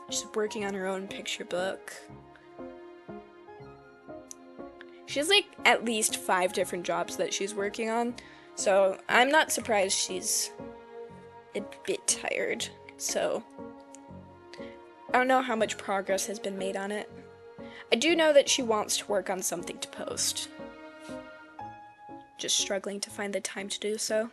She's working on her own picture book. She has like at least 5 different jobs that she's working on. So I'm not surprised she's a bit tired. So I don't know how much progress has been made on it. I do know that she wants to work on something to post. Just struggling to find the time to do so.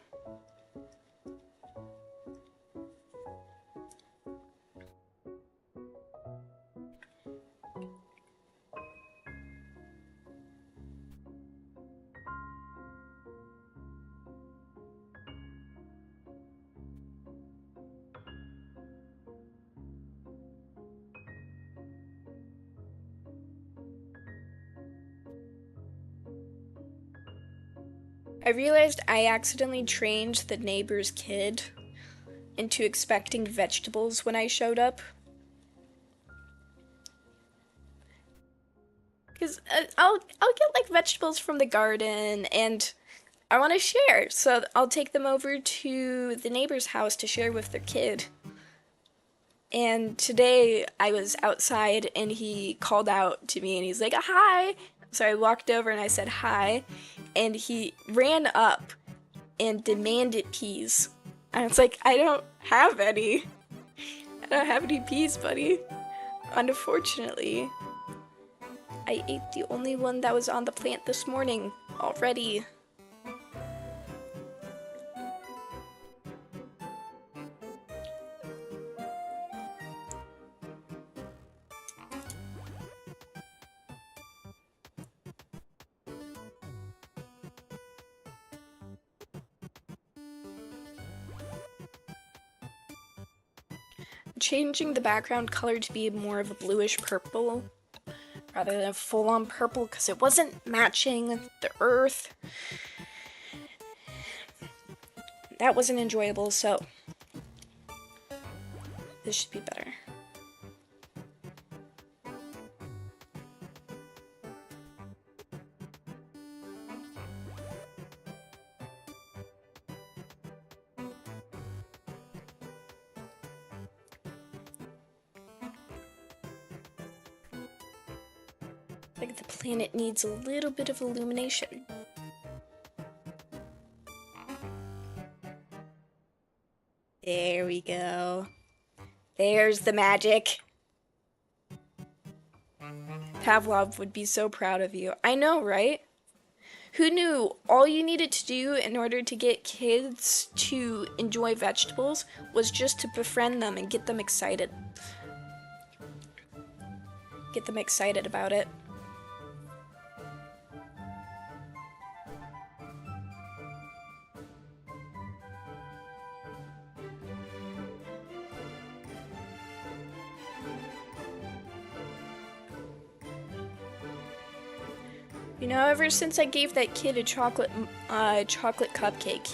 I realized I accidentally trained the neighbor's kid into expecting vegetables when I showed up. Because I'll get like vegetables from the garden and I want to share, so I'll take them over to the neighbor's house to share with their kid. And today I was outside and he called out to me and he's like, "Hi." So I walked over and I said hi, and he ran up and demanded peas. And it's like, I don't have any. I don't have any peas, buddy. Unfortunately. I ate the only one that was on the plant this morning already. Changing the background color to be more of a bluish purple rather than a full-on purple because it wasn't matching the earth. That wasn't enjoyable, so this should be better. Like the planet needs a little bit of illumination. There we go. There's the magic. Pavlov would be so proud of you. I know, right? Who knew all you needed to do in order to get kids to enjoy vegetables was just to befriend them and get them excited. Get them excited about it. You know, ever since I gave that kid a chocolate cupcake,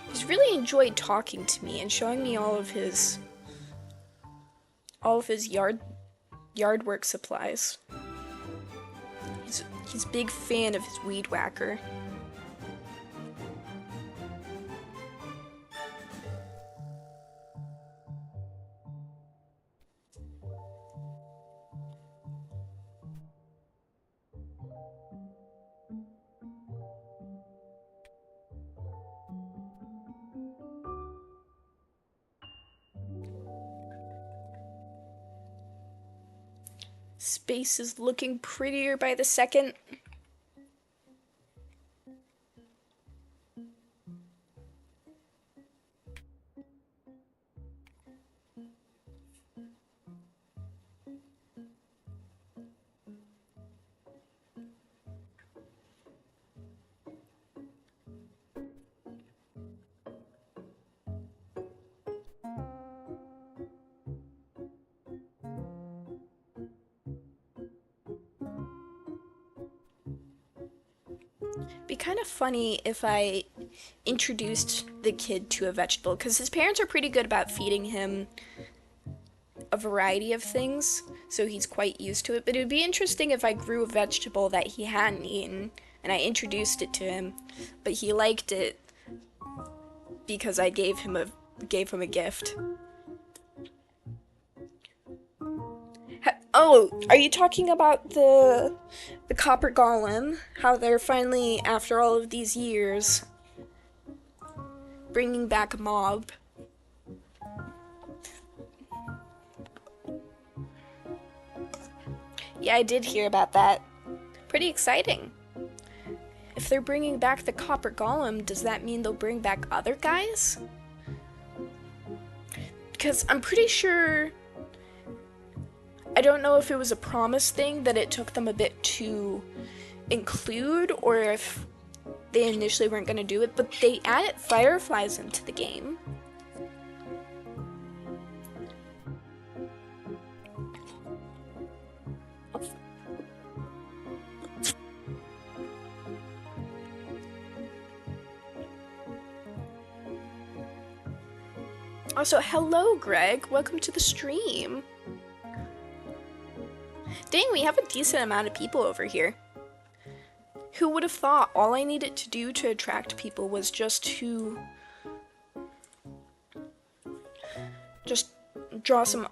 He's really enjoyed talking to me and showing me all of his yard work supplies. He's a big fan of his weed whacker. Space is looking prettier by the second. Be kind of funny if I introduced the kid to a vegetable, because his parents are pretty good about feeding him a variety of things, so he's quite used to it. But it would be interesting if I grew a vegetable that he hadn't eaten and I introduced it to him, but he liked it because I gave him a gift. Oh, are you talking about the copper golem? How they're finally, after all of these years, bringing back a mob? Yeah, I did hear about that. Pretty exciting. If they're bringing back the copper golem, does that mean they'll bring back other guys? Because I'm pretty sure... I don't know if it was a promise thing that it took them a bit to include, or if they initially weren't going to do it, but they added fireflies into the game. Also, hello, Greg. Welcome to the stream. Dang, we have a decent amount of people over here. Who would have thought all I needed to do to attract people was just to draw some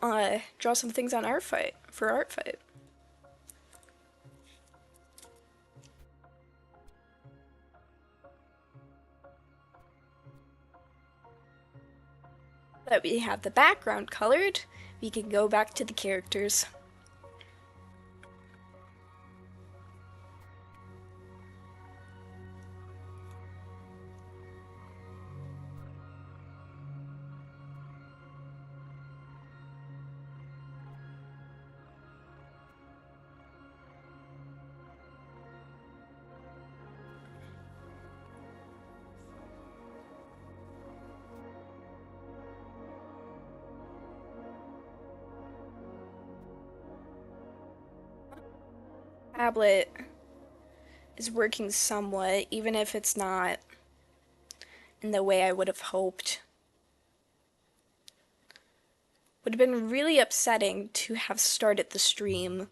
things on ArtFight for ArtFight. That we have the background colored, we can go back to the characters. Tablet is working somewhat, even if it's not in the way I would have hoped. Would have been really upsetting to have started the stream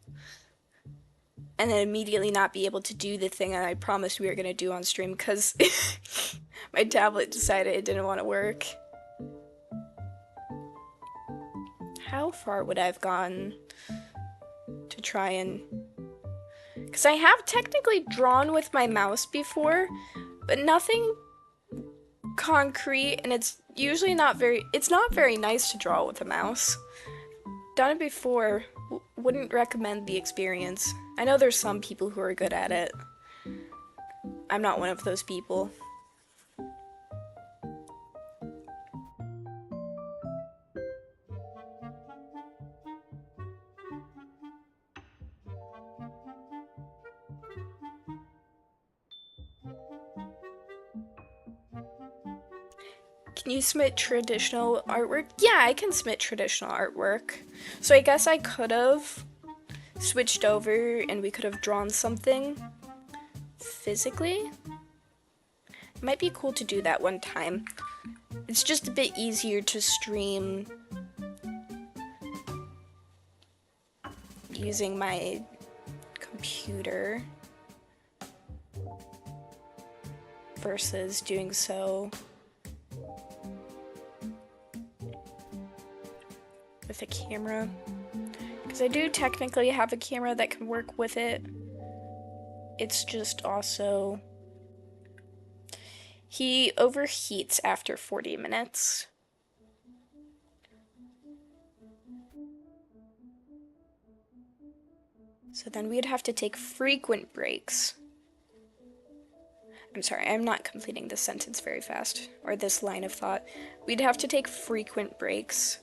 and then immediately not be able to do the thing that I promised we were going to do on stream because my tablet decided it didn't want to work. How far would I have gone to try and... Because I have technically drawn with my mouse before, but nothing concrete, and it's usually not very nice to draw with a mouse. Done it before, wouldn't recommend the experience. I know there's some people who are good at it. I'm not one of those people. Can you submit traditional artwork? Yeah, I can submit traditional artwork. So I guess I could have switched over and we could have drawn something physically. It might be cool to do that one time. It's just a bit easier to stream using my computer versus doing so with a camera. Because I do technically have a camera that can work with it. It's just also... he overheats after 40 minutes. So then we'd have to take frequent breaks. I'm sorry, I'm not completing this sentence very fast, or this line of thought. We'd have to take frequent breaks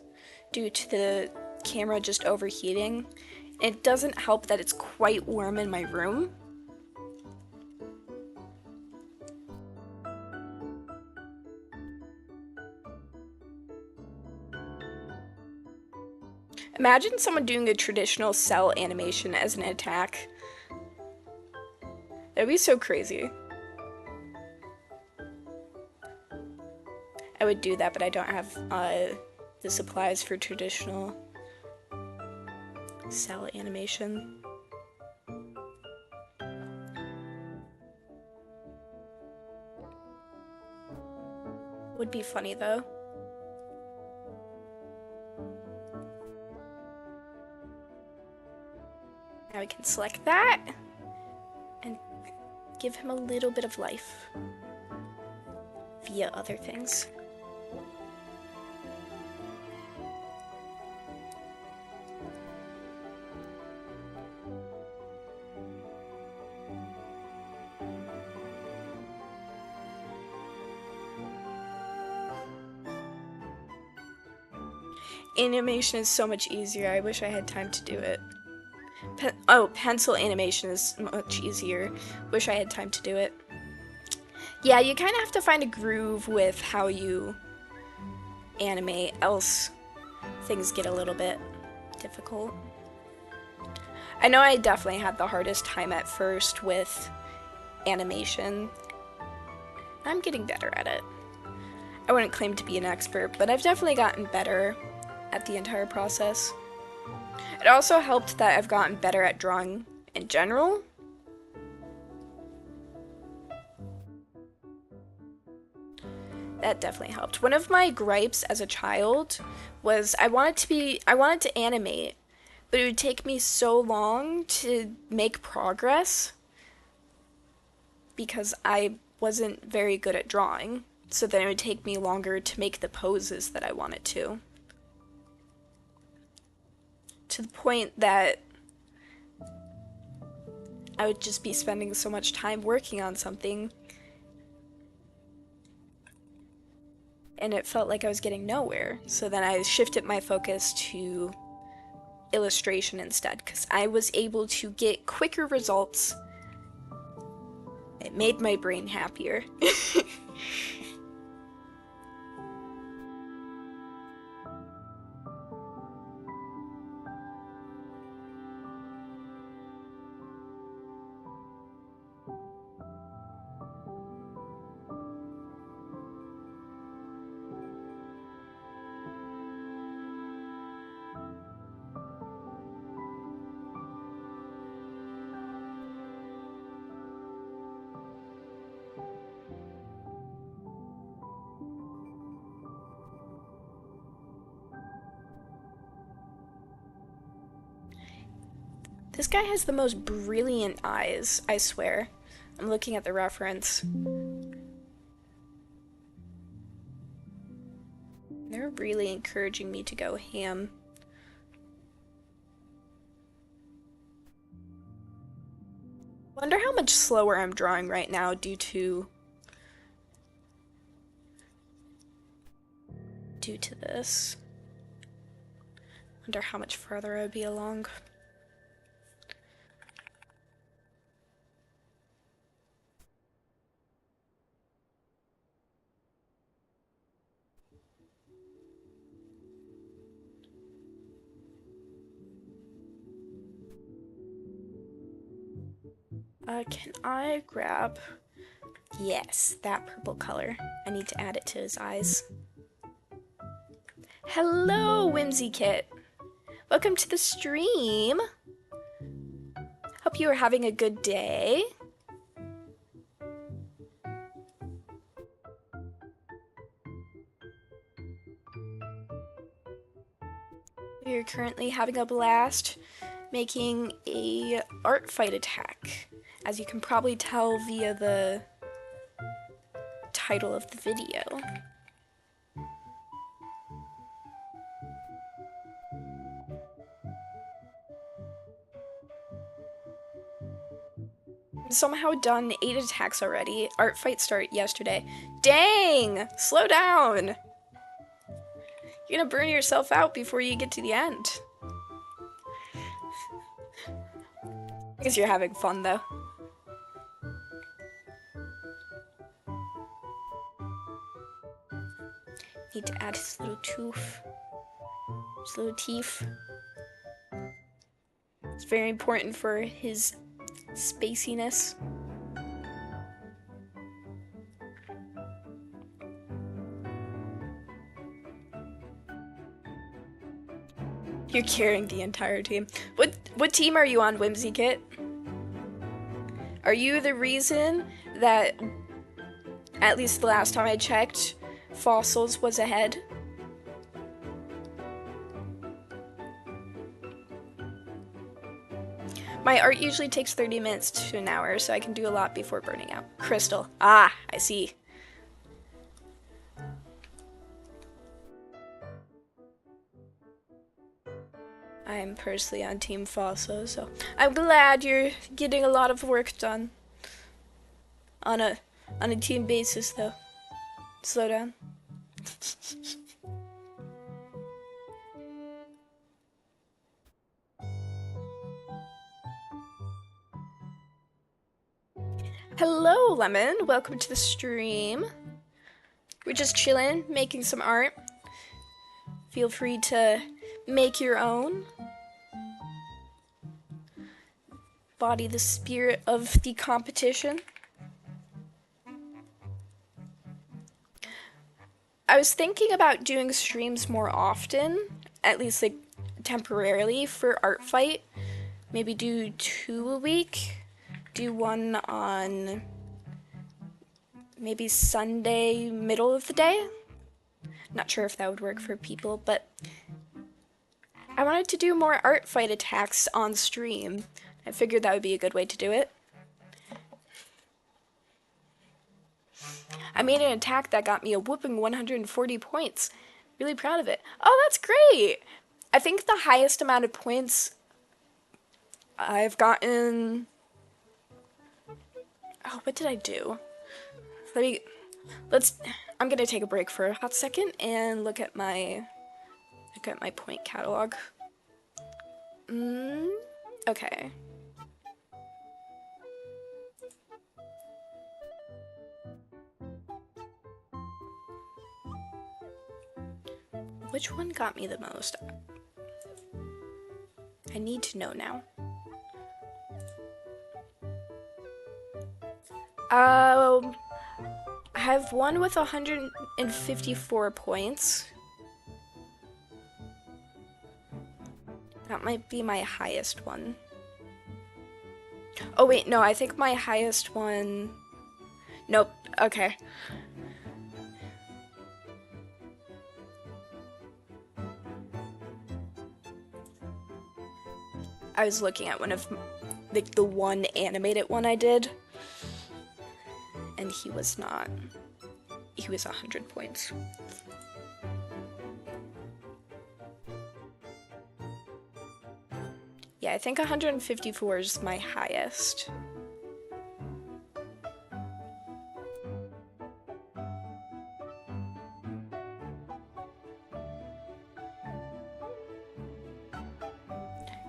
due to the camera just overheating. It doesn't help that it's quite warm in my room. Imagine someone doing a traditional cell animation as an attack. That'd be so crazy. I would do that, but I don't have the supplies for traditional cell animation. Would be funny though. Now we can select that and give him a little bit of life via other things. Animation is so much easier. I wish I had time to do it. Pencil animation is much easier. Wish I had time to do it. Yeah, you kind of have to find a groove with how you animate, else things get a little bit difficult. I know I definitely had the hardest time at first with animation. I'm getting better at it. I wouldn't claim to be an expert, but I've definitely gotten better at the entire process. It also helped that I've gotten better at drawing in general. That definitely helped. One of my gripes as a child was I wanted to animate, but it would take me so long to make progress because I wasn't very good at drawing. So then it would take me longer to make the poses that I wanted to. To the point that I would just be spending so much time working on something and it felt like I was getting nowhere. So then I shifted my focus to illustration instead because I was able to get quicker results. It made my brain happier. This guy has the most brilliant eyes, I swear. I'm looking at the reference. They're really encouraging me to go ham. Wonder how much slower I'm drawing right now due to this. Wonder how much further I'd be along. Can I grab Yes, that purple color. I need to add it to his eyes. Hello, Whimsykit. Welcome to the stream. Hope you are having a good day. We are currently having a blast making a ArtFight attack, as you can probably tell via the title of the video. I'm somehow done 8 attacks already. ArtFight started yesterday. Dang! Slow down! You're gonna burn yourself out before you get to the end. I guess you're having fun though. Need to add his little tooth. His little teeth. It's very important for his spaciness. You're carrying the entire team. What team are you on, Whimsykit? Are you the reason that, at least the last time I checked, Fossils was ahead? My art usually takes 30 minutes to an hour, so I can do a lot before burning out. Crystal. Ah, I see. I'm personally on Team Fossil, so I'm glad you're getting a lot of work done. On a team basis, though. Slow down. Hello, Lemon. Welcome to the stream. We're just chilling, making some art. Feel free to make your own. Body the spirit of the competition. I was thinking about doing streams more often, at least like temporarily for ArtFight. Maybe do 2 a week. Do one on maybe Sunday, middle of the day. Not sure if that would work for people, but I wanted to do more ArtFight attacks on stream. I figured that would be a good way to do it. I made an attack that got me a whooping 140 points. Really proud of it. Oh, that's great! I think the highest amount of points I've gotten... Oh, what did I do? I'm gonna take a break for a hot second and look at my point catalog. Okay. Which one got me the most? I need to know now. I have one with 154 points. That might be my highest one. Oh wait, no, I think my highest one... Nope, okay. I was looking at one of, like, the one animated one I did. And he was not. He was 100 points. Yeah, I think 154 is my highest.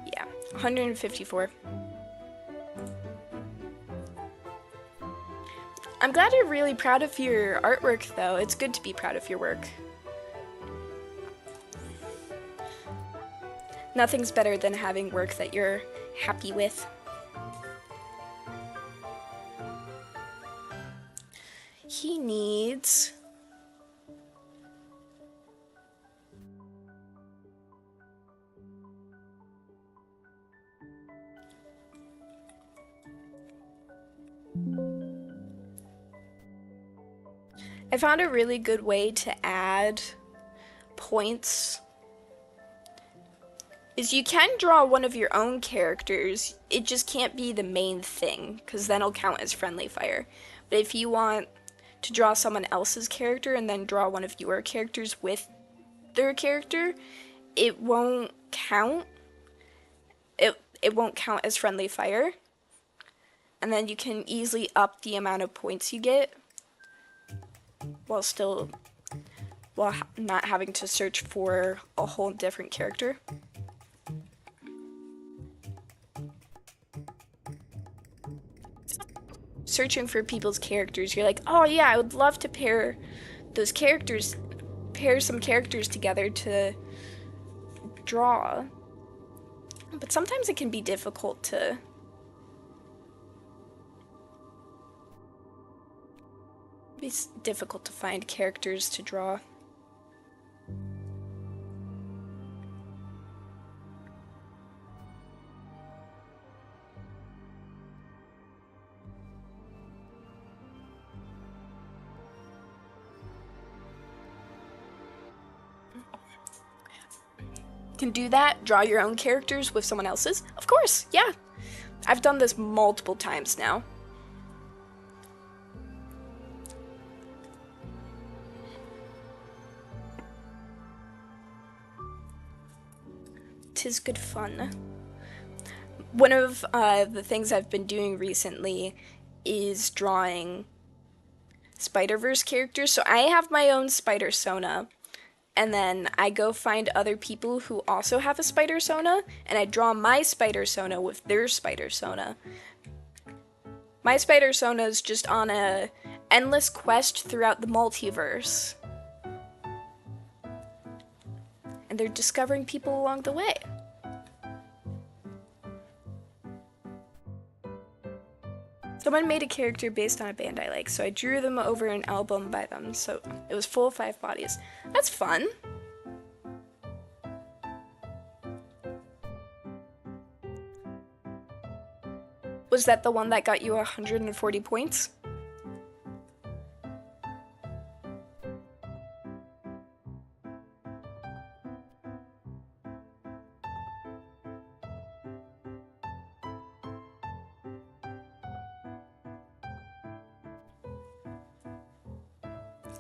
Yeah, 154. I'm glad you're really proud of your artwork, though. It's good to be proud of your work. Nothing's better than having work that you're happy with. he needs... I found a really good way to add points is you can draw one of your own characters. It just can't be the main thing, because then it'll count as friendly fire. But if you want to draw someone else's character and then draw one of your characters with their character, it won't count. It won't count as friendly fire. And then you can easily up the amount of points you get while not having to search for a whole different character. Searching for people's characters, you're like, oh yeah, I would love to pair some characters together to draw. But sometimes it can be difficult to find characters to draw. Can do that, draw your own characters with someone else's? Of course, yeah. I've done this multiple times now. Tis good fun. One of the things I've been doing recently is drawing Spider-Verse characters. So I have my own Spider-Sona, and then I go find other people who also have a Spider-Sona, and I draw my Spider-Sona with their Spider-Sona. My Spider-Sona is just on a endless quest throughout the multiverse. And they're discovering people along the way. Someone made a character based on a band I like, so I drew them over an album by them, so it was full of 5 bodies. That's fun. Was that the one that got you 140 points?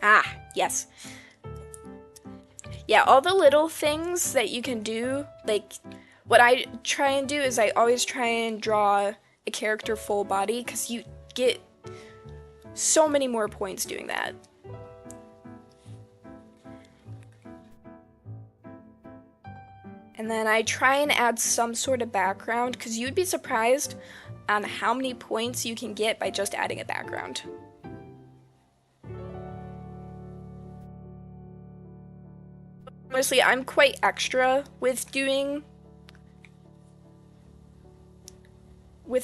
Ah, yes. Yeah, all the little things that you can do, like, what I try and do is I always try and draw a character full body, because you get so many more points doing that. And then I try and add some sort of background, because you'd be surprised on how many points you can get by just adding a background. Honestly, I'm quite extra with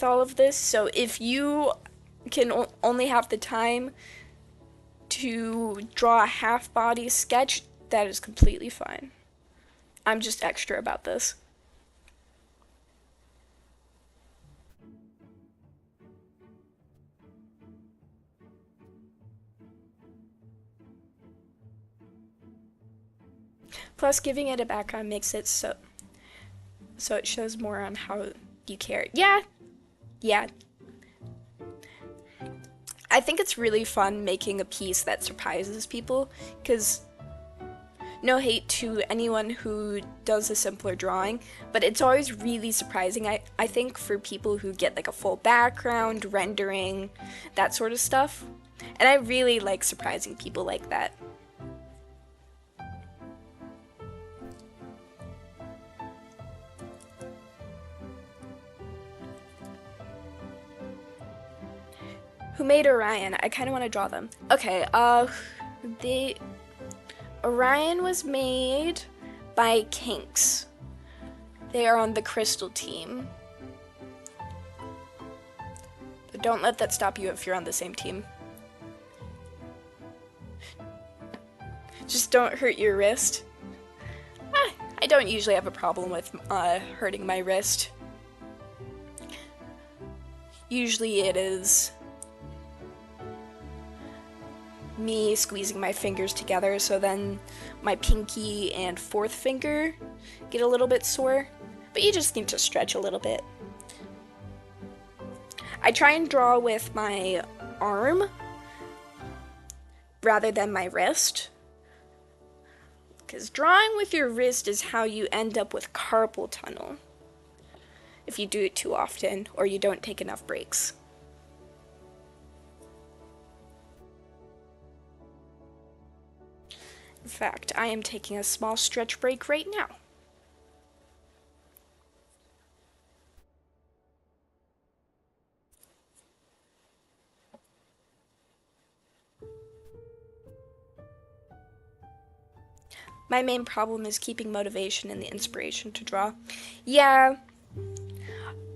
all of this, so if you can only have the time to draw a half-body sketch, that is completely fine. I'm just extra about this. Plus, giving it a background makes it so it shows more on how you care. Yeah. I think it's really fun making a piece that surprises people, because no hate to anyone who does a simpler drawing, but it's always really surprising, I think, for people who get like a full background, rendering, that sort of stuff. And I really like surprising people like that. Who made Orion? I kind of want to draw them. Okay, Orion was made by Kinks. They are on the Crystal team. But don't let that stop you if you're on the same team. Just don't hurt your wrist. I don't usually have a problem with hurting my wrist. Usually it is me squeezing my fingers together, so then my pinky and fourth finger get a little bit sore, but you just need to stretch a little bit. I try and draw with my arm rather than my wrist, because drawing with your wrist is how you end up with carpal tunnel if you do it too often or you don't take enough breaks. In fact, I am taking a small stretch break right now. My main problem is keeping motivation and the inspiration to draw. Yeah,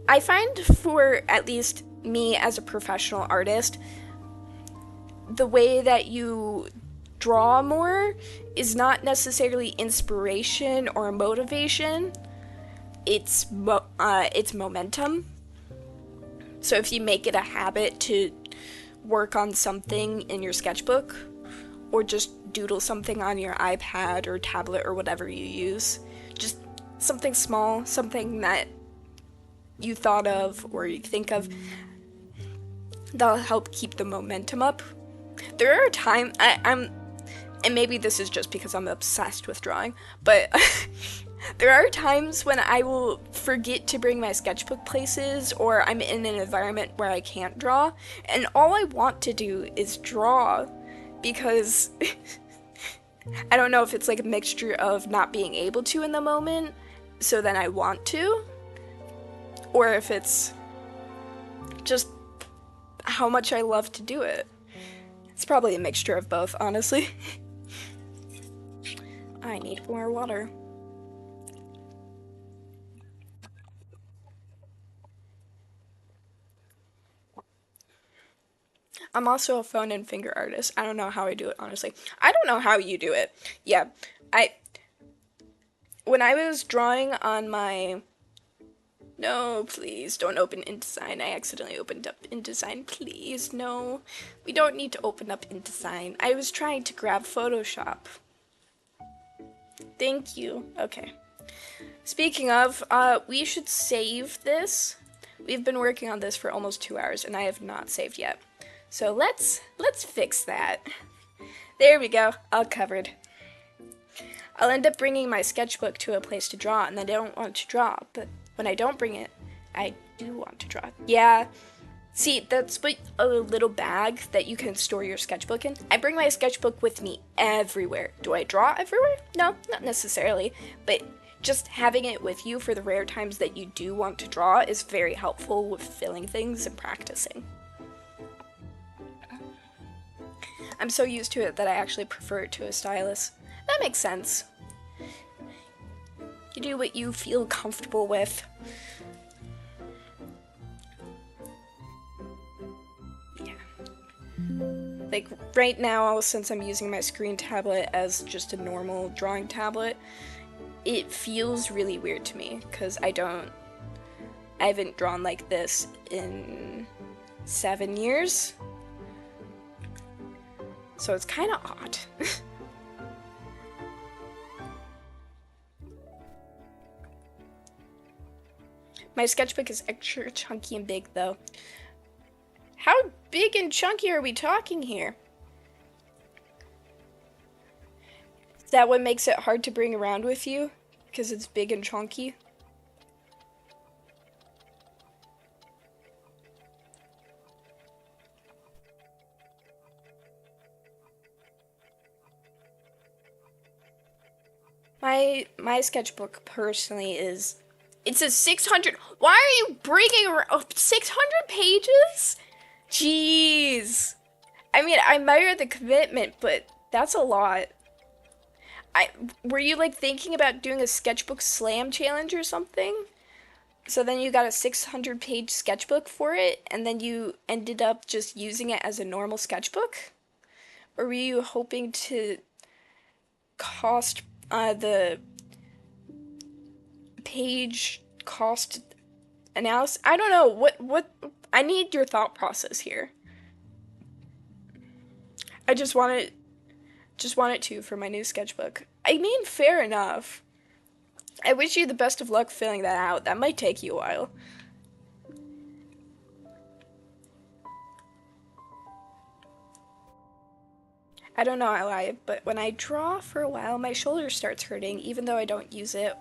I find for at least me as a professional artist, the way that you draw more is not necessarily inspiration or motivation. It's momentum. So if you make it a habit to work on something in your sketchbook, or just doodle something on your iPad or tablet or whatever you use, just something small, something that you thought of or you think of, that'll help keep the momentum up. There are times, and maybe this is just because I'm obsessed with drawing, but there are times when I will forget to bring my sketchbook places, or I'm in an environment where I can't draw, and all I want to do is draw, because I don't know if it's like a mixture of not being able to in the moment, so then I want to, or if it's just how much I love to do it. It's probably a mixture of both, honestly. I need more water. I'm also a phone and finger artist. I don't know how I do it, honestly. I don't know how you do it. Yeah, when I was drawing on my... No, please, don't open InDesign. I accidentally opened up InDesign. Please, no. We don't need to open up InDesign. I was trying to grab Photoshop. Thank you. Okay. Speaking of, we should save this. We've been working on this for almost 2 hours, and I have not saved yet. So let's fix that. There we go, all covered. I'll end up bringing my sketchbook to a place to draw, and I don't want to draw, but when I don't bring it, I do want to draw. Yeah, see, that's what a little bag that you can store your sketchbook in. I bring my sketchbook with me everywhere. Do I draw everywhere? No, not necessarily, but just having it with you for the rare times that you do want to draw is very helpful with filling things and practicing. I'm so used to it that I actually prefer it to a stylus. That makes sense. You do what you feel comfortable with. Yeah. Like right now, since I'm using my screen tablet as just a normal drawing tablet, it feels really weird to me because I haven't drawn like this in 7 years. So it's kind of odd. My sketchbook is extra chunky and big, though. How big and chunky are we talking here? Is that what makes it hard to bring around with you? Because it's big and chunky? My sketchbook personally is, it's a 600, why are you bringing around 600 pages? Jeez. I mean, I admire the commitment, but that's a lot. Were you like thinking about doing a sketchbook slam challenge or something? So then you got a 600 page sketchbook for it, and then you ended up just using it as a normal sketchbook? Or were you hoping to cost, the page cost analysis. I don't know what I need your thought process here. I just want it to for my new sketchbook. I mean, fair enough. I wish you the best of luck filling that out. That might take you a while. I don't know why, but when I draw for a while, my shoulder starts hurting, even though I don't use it,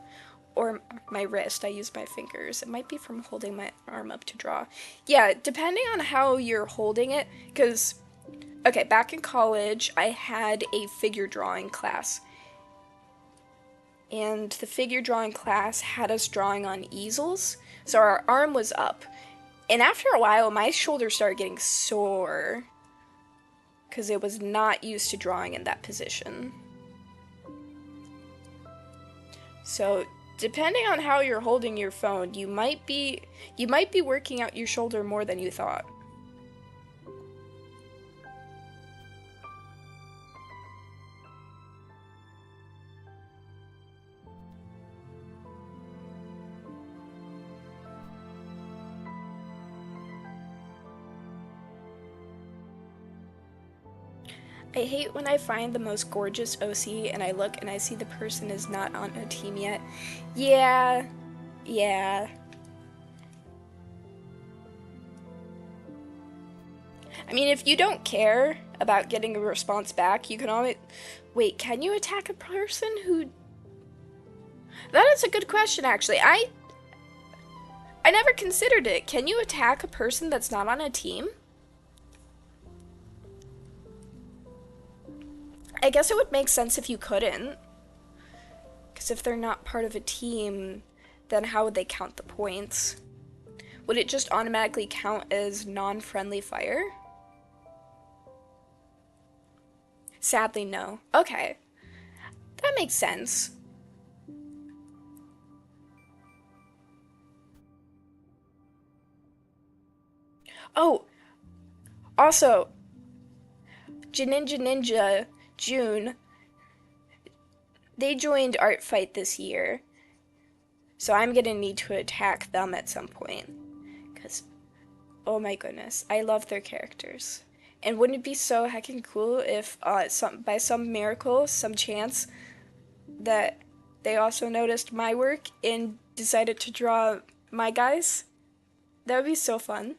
or my wrist. I use my fingers. It might be from holding my arm up to draw. Yeah, depending on how you're holding it, because, okay, back in college, I had a figure drawing class. And the figure drawing class had us drawing on easels, so our arm was up. And after a while, my shoulder started getting sore because it was not used to drawing in that position. So, depending on how you're holding your phone, you might be working out your shoulder more than you thought. I hate when I find the most gorgeous OC and I look and I see the person is not on a team yet. Yeah. I mean, if you don't care about getting a response back, you can always... Wait, can you attack a person who... That is a good question, actually. I never considered it. Can you attack a person that's not on a team? I guess it would make sense if you couldn't. Because if they're not part of a team, then how would they count the points? Would it just automatically count as non-friendly fire? Sadly, no. Okay. That makes sense. Oh, also, Ninja June, they joined ArtFight this year, so I'm gonna need to attack them at some point, because, oh my goodness, I love their characters. And wouldn't it be so heckin' cool if, by some miracle, some chance, that they also noticed my work and decided to draw my guys? That would be so fun.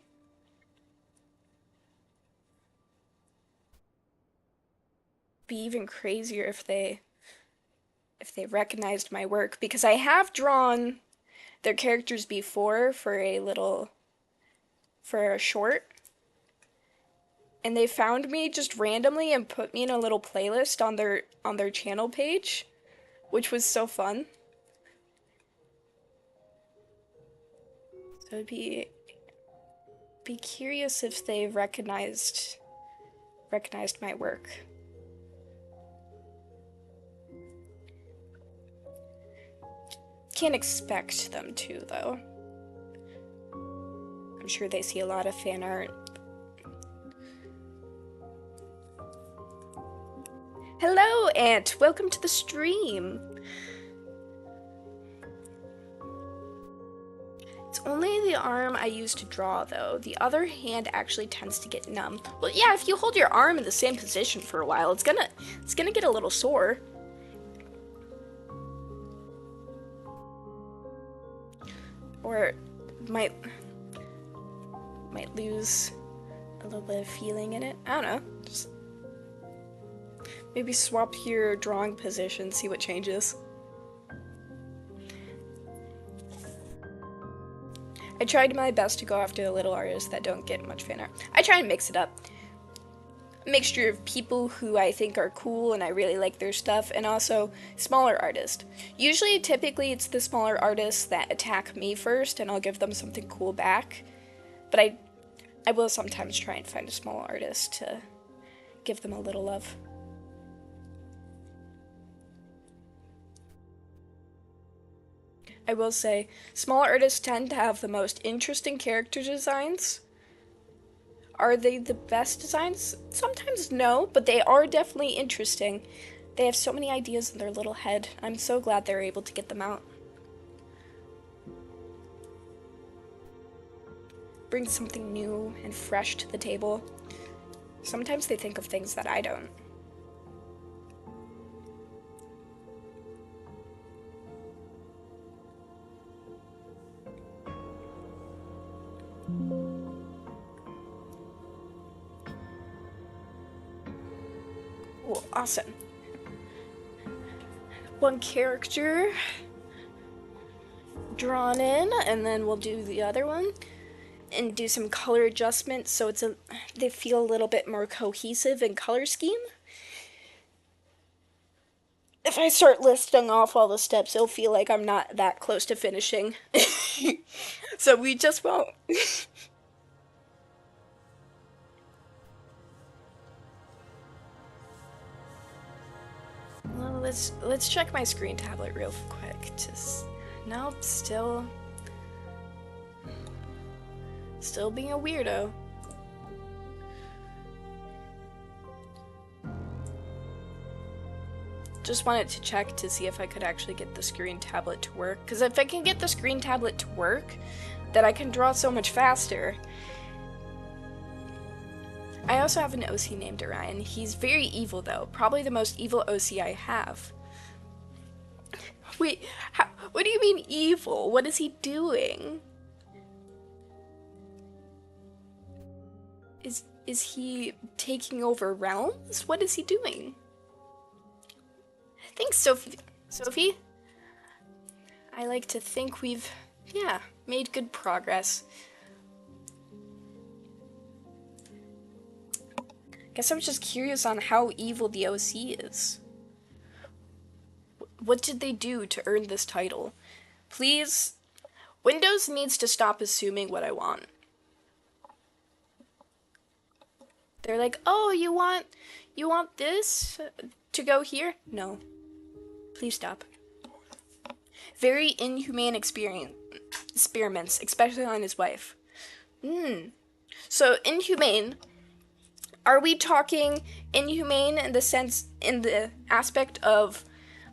Be even crazier if they recognized my work, because I have drawn their characters before for a short, and they found me just randomly and put me in a little playlist on their channel page, which was so fun. So I'd be curious if they recognized my work. Can't expect them to, though. I'm sure they see a lot of fan art. Hello, Ant! Welcome to the stream! It's only the arm I use to draw, though. The other hand actually tends to get numb. Well, yeah, if you hold your arm in the same position for a while, it's gonna get a little sore. Or might lose a little bit of feeling in it. I don't know. Just maybe swap your drawing position, see what changes. I tried my best to go after the little artists that don't get much fan art. I try and mix it up. A mixture of people who I think are cool and I really like their stuff, and also smaller artists. Typically, it's the smaller artists that attack me first, and I'll give them something cool back. But I will sometimes try and find a small artist to give them a little love. I will say, small artists tend to have the most interesting character designs. Are they the best designs? Sometimes no, but they are definitely interesting. They have so many ideas in their little head. I'm so glad they're able to get them out. Bring something new and fresh to the table. Sometimes they think of things that I don't. Cool, awesome. One character drawn in, and then we'll do the other one and do some color adjustments so they feel a little bit more cohesive in color scheme. If I start listing off all the steps, it'll feel like I'm not that close to finishing. So we just won't. Well, let's check my screen tablet real quick. Nope, still being a weirdo. Just wanted to check to see if I could actually get the screen tablet to work. Because if I can get the screen tablet to work, then I can draw so much faster. I also have an OC named Orion. He's very evil, though. Probably the most evil OC I have. Wait, what do you mean evil? What is he doing? Is he taking over realms? What is he doing? Thanks, Sophie. Sophie? I like to think we've, made good progress. Guess I was just curious on how evil the OC is. What did they do to earn this title? Please, Windows needs to stop assuming what I want. They're like, oh, you want this to go here? No. Please stop. Very inhumane experiments, especially on his wife. So, inhumane. Are we talking inhumane in the aspect of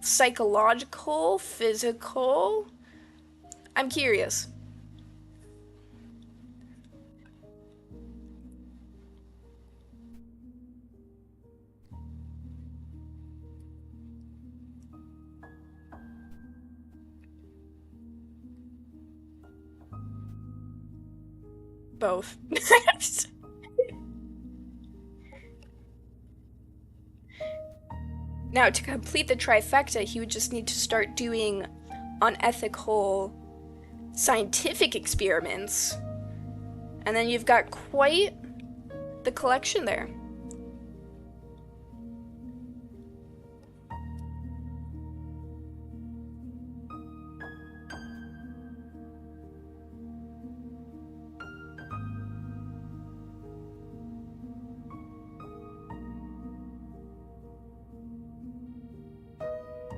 psychological, physical? I'm curious. Both. Now, to complete the trifecta, he would just need to start doing unethical scientific experiments. And then you've got quite the collection there.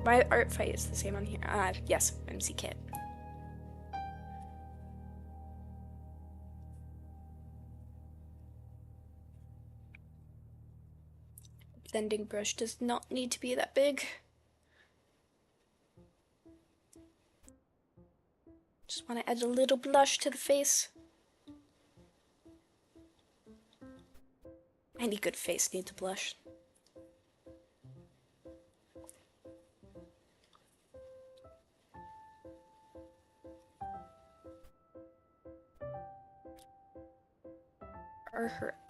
My ArtFight is the same on here. Yes, MC Kit. Blending brush does not need to be that big. Just want to add a little blush to the face. Any good face needs a blush.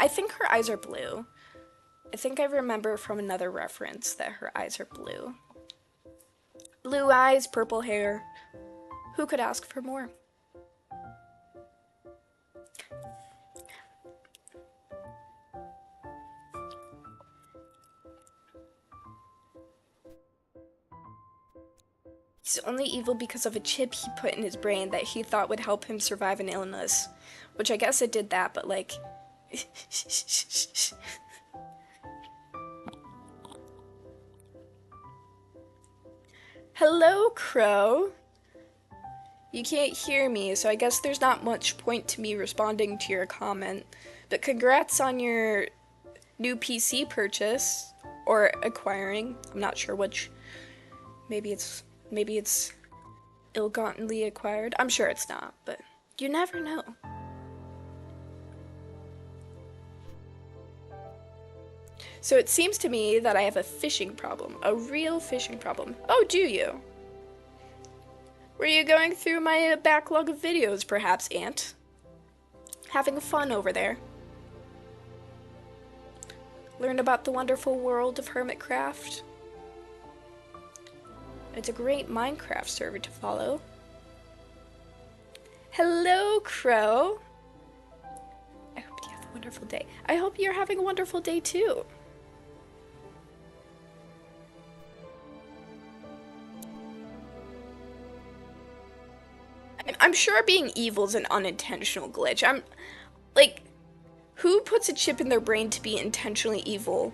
I think her eyes are blue. I think I remember from another reference that her eyes are blue. Blue eyes, purple hair. Who could ask for more? He's only evil because of a chip he put in his brain that he thought would help him survive an illness. Which I guess it did that, but like... Hello, Crow. You can't hear me, so I guess there's not much point to me responding to your comment. But congrats on your new PC purchase. or acquiring. I'm not sure which. Maybe it's ill-gottenly acquired. I'm sure it's not, but you never know. So it seems to me that I have a fishing problem, a real fishing problem. Oh, do you? Were you going through my backlog of videos, perhaps, Aunt? Having fun over there? Learn about the wonderful world of Hermitcraft? It's a great Minecraft server to follow. Hello, Crow. I hope you have a wonderful day. I hope you're having a wonderful day, too. I'm sure being evil is an unintentional glitch. I'm, like, who puts a chip in their brain to be intentionally evil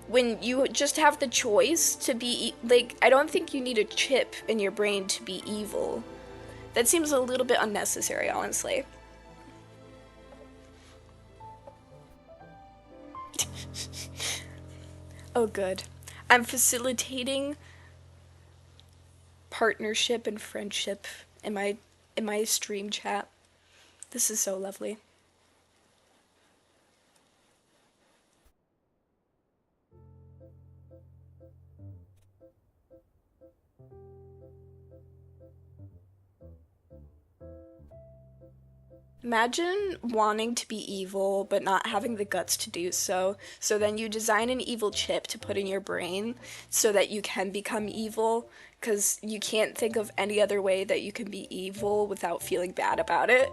when you just have the choice to be, like, I don't think you need a chip in your brain to be evil. That seems a little bit unnecessary, honestly. Oh, good. I'm facilitating partnership and friendship in my stream chat. This is so lovely. Imagine wanting to be evil, but not having the guts to do so. So then you design an evil chip to put in your brain so that you can become evil, because you can't think of any other way that you can be evil without feeling bad about it.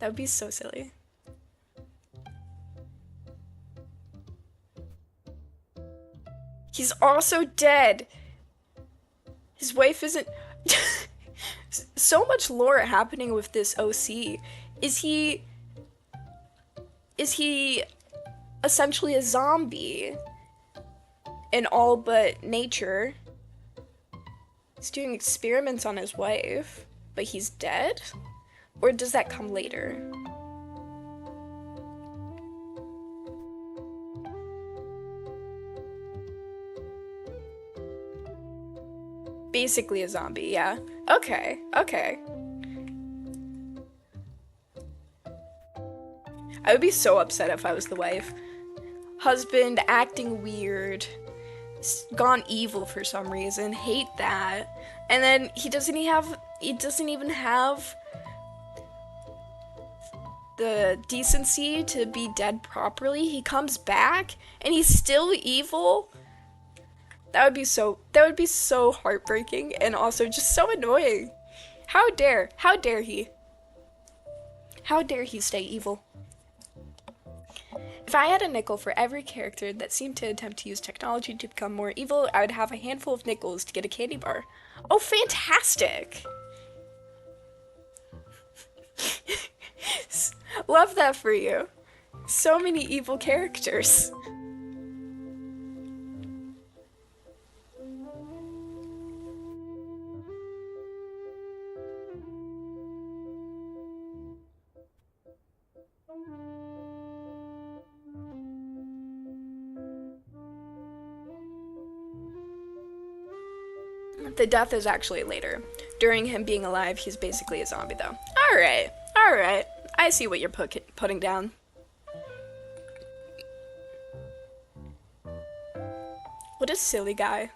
That would be so silly. He's also dead. His wife isn't... So much lore happening with this OC. Is he essentially a zombie in all but nature? He's doing experiments on his wife, but he's dead? Or does that come later? Basically a zombie, yeah. Okay, okay. I would be so upset if I was the wife. Husband acting weird, gone evil for some reason, hate that. And then he doesn't even have the decency to be dead properly. He comes back and he's still evil. That would be so heartbreaking and also just so annoying. How dare he? How dare he stay evil? If I had a nickel for every character that seemed to attempt to use technology to become more evil, I would have a handful of nickels to get a candy bar. Oh, fantastic! Love that for you. So many evil characters. The death is actually later. During him being alive, he's basically a zombie, though. Alright, alright. I see what you're putting down. What a silly guy.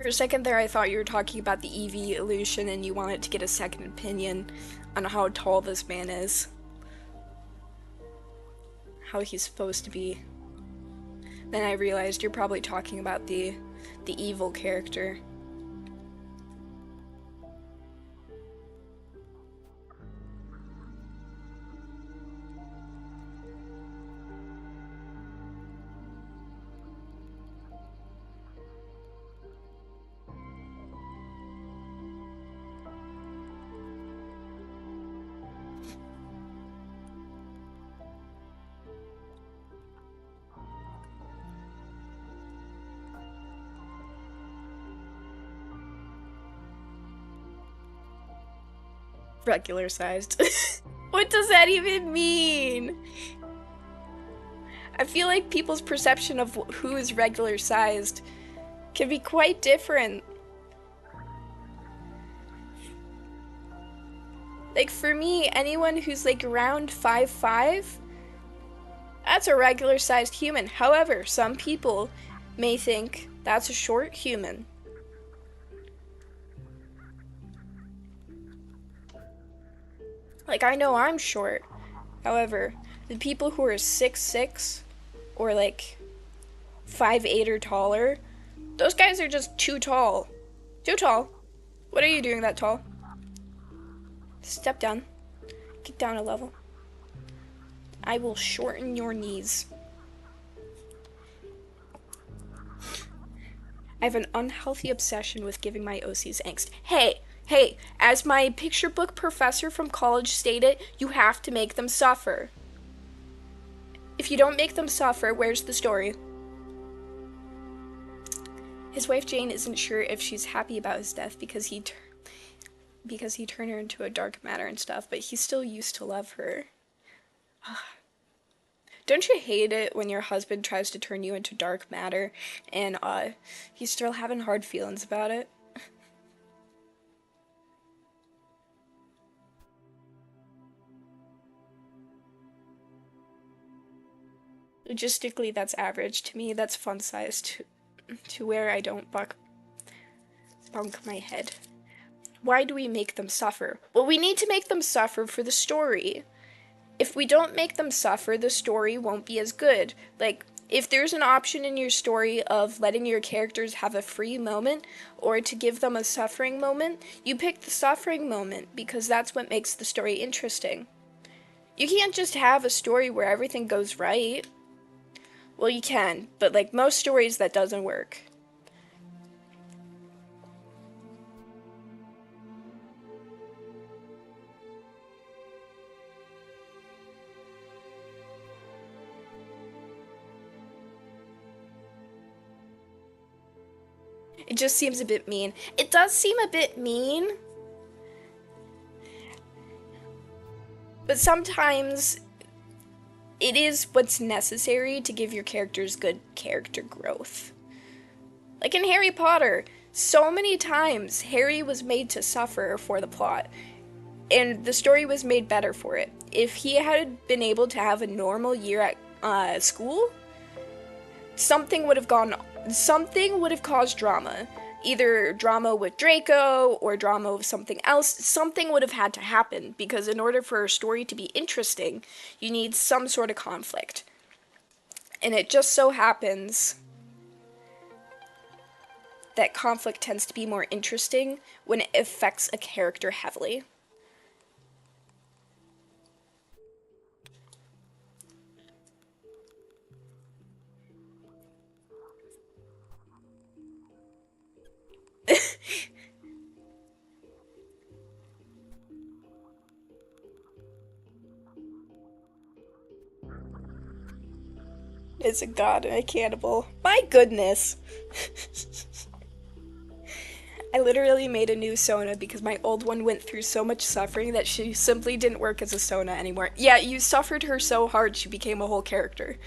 For a second there, I thought you were talking about the EV illusion and you wanted to get a second opinion on how tall this man is. How he's supposed to be. Then I realized you're probably talking about the evil character. Regular sized. What does that even mean? I feel like people's perception of who is regular sized can be quite different. Like for me, anyone who's like around 5'5", that's a regular sized human. However, some people may think that's a short human. Like, I know I'm short. However, the people who are 6'6", or like 5'8" or taller, those guys are just too tall. Too tall. What are you doing that tall? Step down. Get down a level. I will shorten your knees. I have an unhealthy obsession with giving my OCs angst. Hey, as my picture book professor from college stated, you have to make them suffer. If you don't make them suffer, where's the story? His wife Jane isn't sure if she's happy about his death because he turned her into a dark matter and stuff, but he still used to love her. Don't you hate it when your husband tries to turn you into dark matter and he's still having hard feelings about it? Logistically, that's average. To me, that's fun size to where I don't bunk my head. Why do we make them suffer? Well, we need to make them suffer for the story. If we don't make them suffer, the story won't be as good. Like, if there's an option in your story of letting your characters have a free moment or to give them a suffering moment, you pick the suffering moment because that's what makes the story interesting. You can't just have a story where everything goes right. Well, you can, but like most stories, that doesn't work. It just seems a bit mean. It does seem a bit mean, but sometimes it is what's necessary to give your characters good character growth. Like in Harry Potter, so many times Harry was made to suffer for the plot, and the story was made better for it. If he had been able to have a normal year at school, something would have caused drama. Either drama with Draco or drama with something else. Something would have had to happen because in order for a story to be interesting, you need some sort of conflict. And it just so happens that conflict tends to be more interesting when it affects a character heavily. Is a god and a cannibal. My goodness. I literally made a new Sona because my old one went through so much suffering that she simply didn't work as a Sona anymore. Yeah, you suffered her so hard she became a whole character.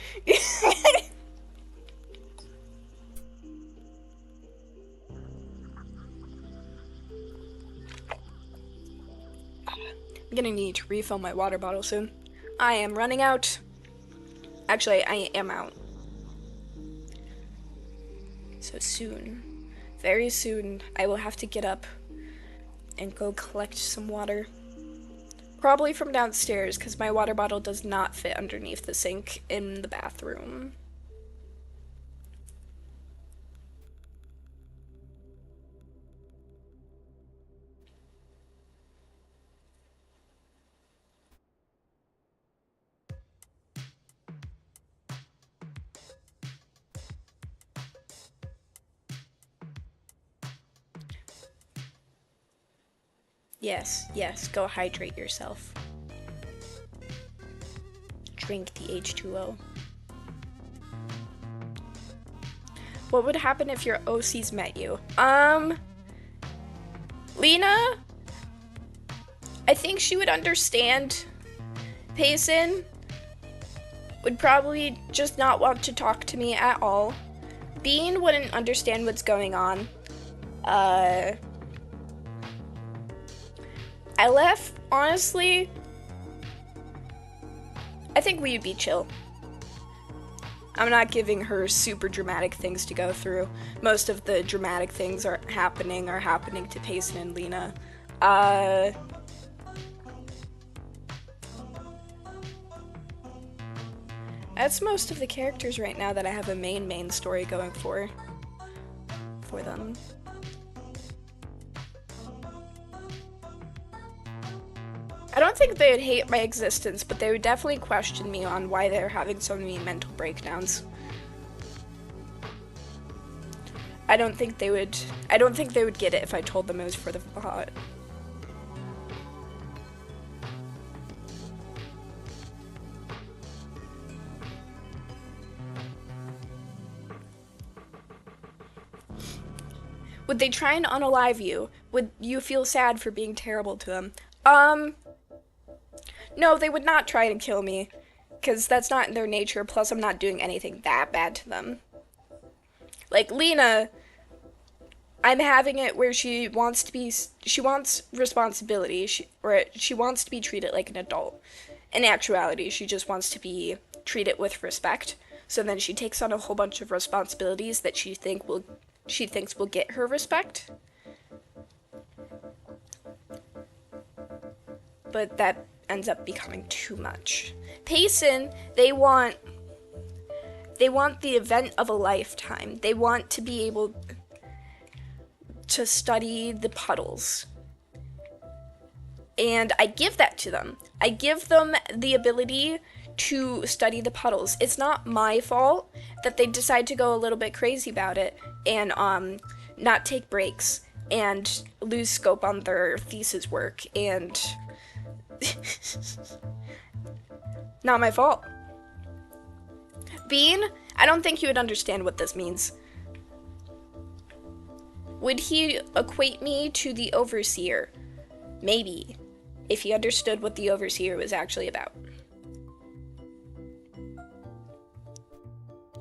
I'm gonna need to refill my water bottle soon. I am running out. Actually, I am out. So soon, very soon, I will have to get up and go collect some water. Probably from downstairs, because my water bottle does not fit underneath the sink in the bathroom. Yes, yes, go hydrate yourself. Drink the H2O. What would happen if your OCs met you? Lena? I think she would understand. Payson would probably just not want to talk to me at all. Bean wouldn't understand what's going on. LF, honestly, I think we'd be chill. I'm not giving her super dramatic things to go through. Most of the dramatic things are happening to Payson and Lena. That's most of the characters right now that I have a main story going for them. I don't think they would hate my existence, but they would definitely question me on why they're having so many mental breakdowns. I don't think they would get it if I told them it was for the plot. Would they try and unalive you? Would you feel sad for being terrible to them? No, they would not try to kill me, because that's not in their nature, plus I'm not doing anything that bad to them. Like, Lena, I'm having it where she wants responsibility, she wants to be treated like an adult. In actuality, she just wants to be treated with respect, so then she takes on a whole bunch of responsibilities that she thinks will get her respect. But that ends up becoming too much. Payson, they want the event of a lifetime. They want to be able to study the puddles. And I give that to them. I give them the ability to study the puddles. It's not my fault that they decide to go a little bit crazy about it and not take breaks and lose scope on their thesis work and not my fault. Bean, I don't think he would understand what this means. Would he equate me to the Overseer? Maybe, if he understood what the Overseer was actually about.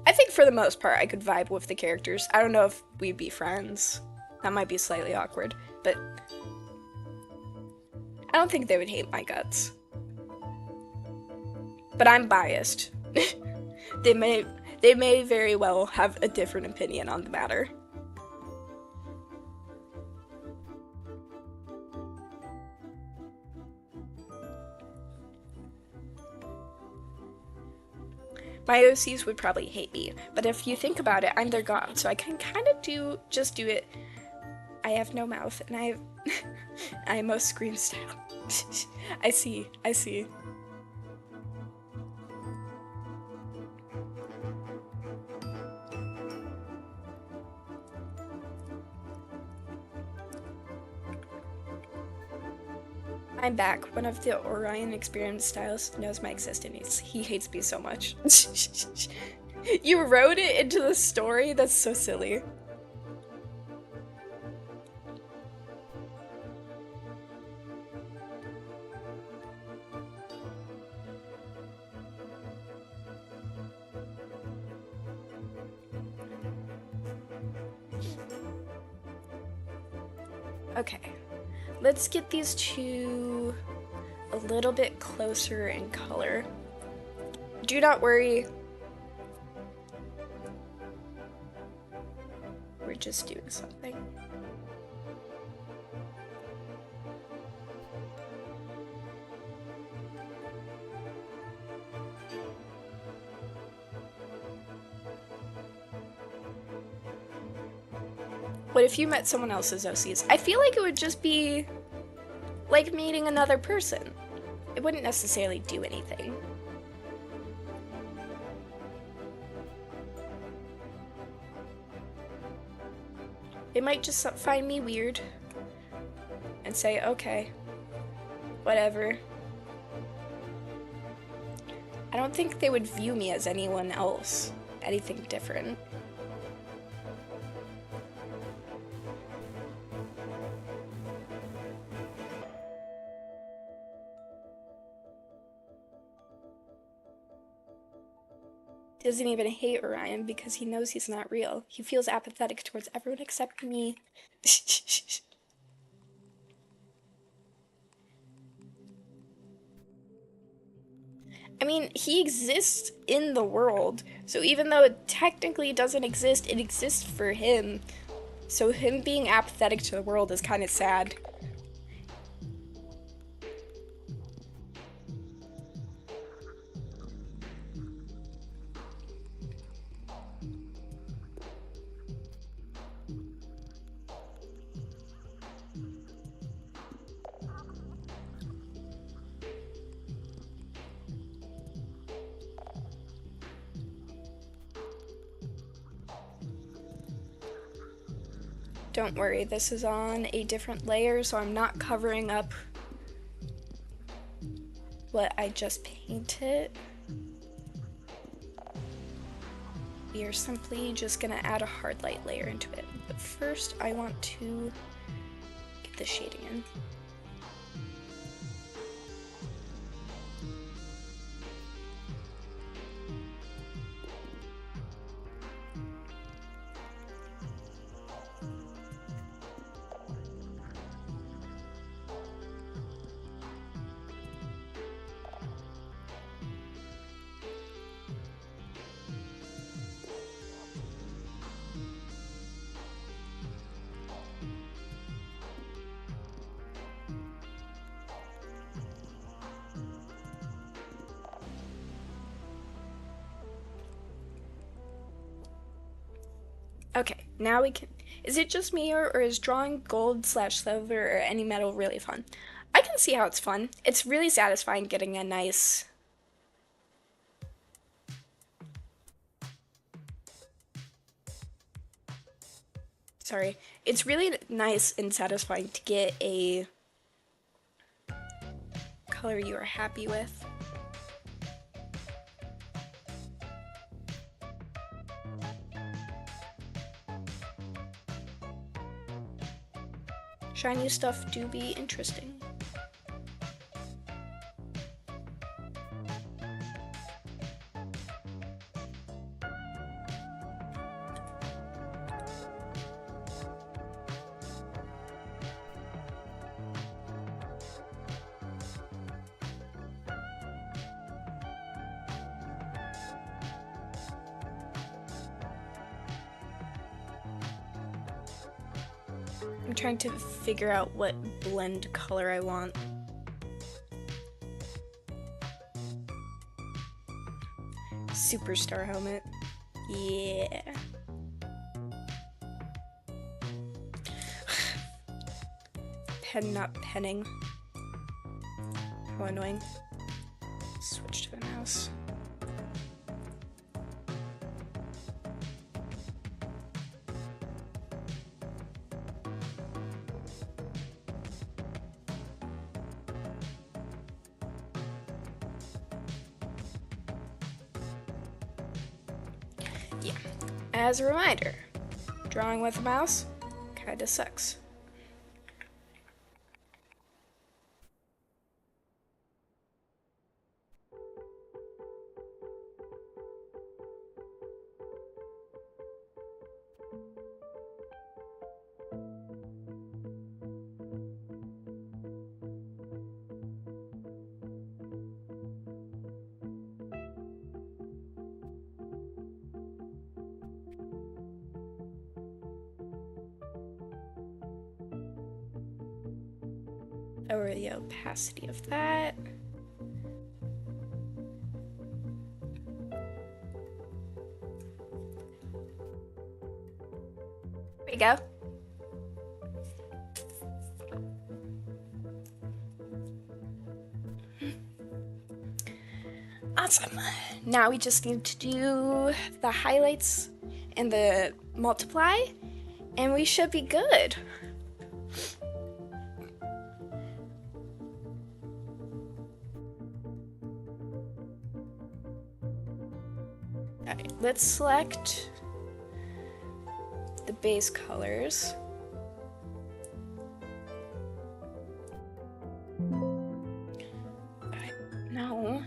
I think for the most part I could vibe with the characters. I don't know if we'd be friends. That might be slightly awkward, but I don't think they would hate my guts. But I'm biased. They may very well have a different opinion on the matter. My OCs would probably hate me, but if you think about it, I'm their god, so I can kind of do it. I have no mouth, and I'm most scream style. I see. I'm back. One of the Orion Experience stylists knows my existence. He hates me so much. You wrote it into the story? That's so silly. Okay. Let's get these two a little bit closer in color. Do not worry. We're just doing something. What if you met someone else's OCs? I feel like it would just be like meeting another person. It wouldn't necessarily do anything. They might just find me weird and say, okay, whatever. I don't think they would view me as anyone else, anything different. He doesn't even hate Orion because he knows he's not real. He feels apathetic towards everyone except me. I mean, he exists in the world, so even though it technically doesn't exist, it exists for him. So him being apathetic to the world is kind of sad. Don't worry, this is on a different layer, so I'm not covering up what I just painted. We are simply just gonna add a hard light layer into it. But first, I want to get the shading in. Okay, now we can... Is it just me, or is drawing gold/silver or any metal really fun? I can see how it's fun. It's really satisfying getting a nice... Sorry. It's really nice and satisfying to get a color you are happy with. Shiny stuff do be interesting. I'm trying to figure out what blend color I want. Superstar helmet. Yeah. Pen not penning. How annoying. Switch to the mouse. Yeah. As a reminder, drawing with a mouse kinda sucks. Lower the opacity of that. There we go. Awesome. Now we just need to do the highlights and the multiply, and we should be good. let's select the base colors. No.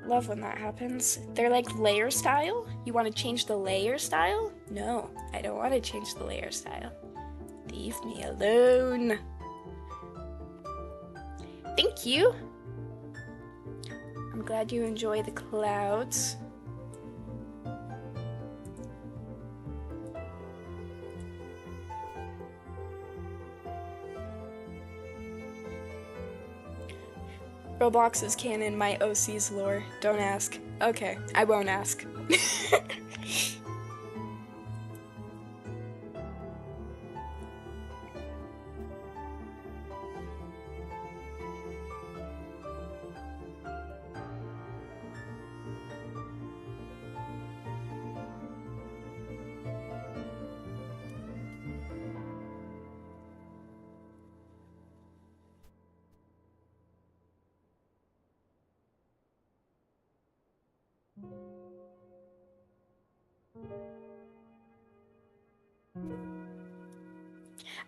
Love when that happens. They're like layer style? You want to change the layer style? No, I don't want to change the layer style. Leave me alone. Thank you. I'm glad you enjoy the clouds. Roblox is canon, my OC's lore. Don't ask. Okay, I won't ask.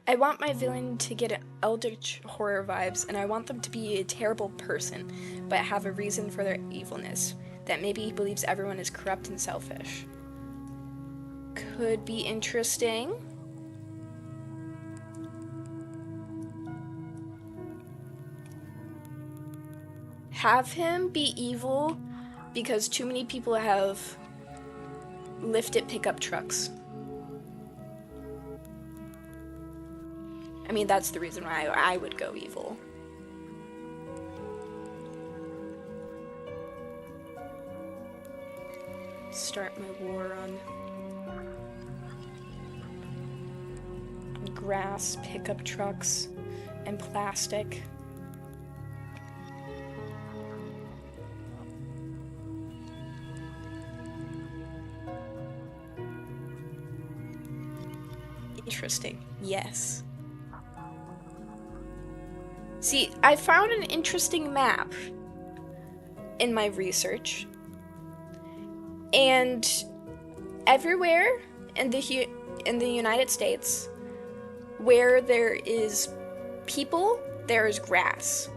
I want my villain to get eldritch horror vibes, and I want them to be a terrible person, but have a reason for their evilness. That maybe he believes everyone is corrupt and selfish. Could be interesting. Have him be evil because too many people have lifted pickup trucks. I mean, that's the reason why I would go evil. Start my war on grass, pickup trucks, and plastic. Interesting. Yes. See, I found an interesting map in my research, and everywhere in the United States where there is people, there is grass.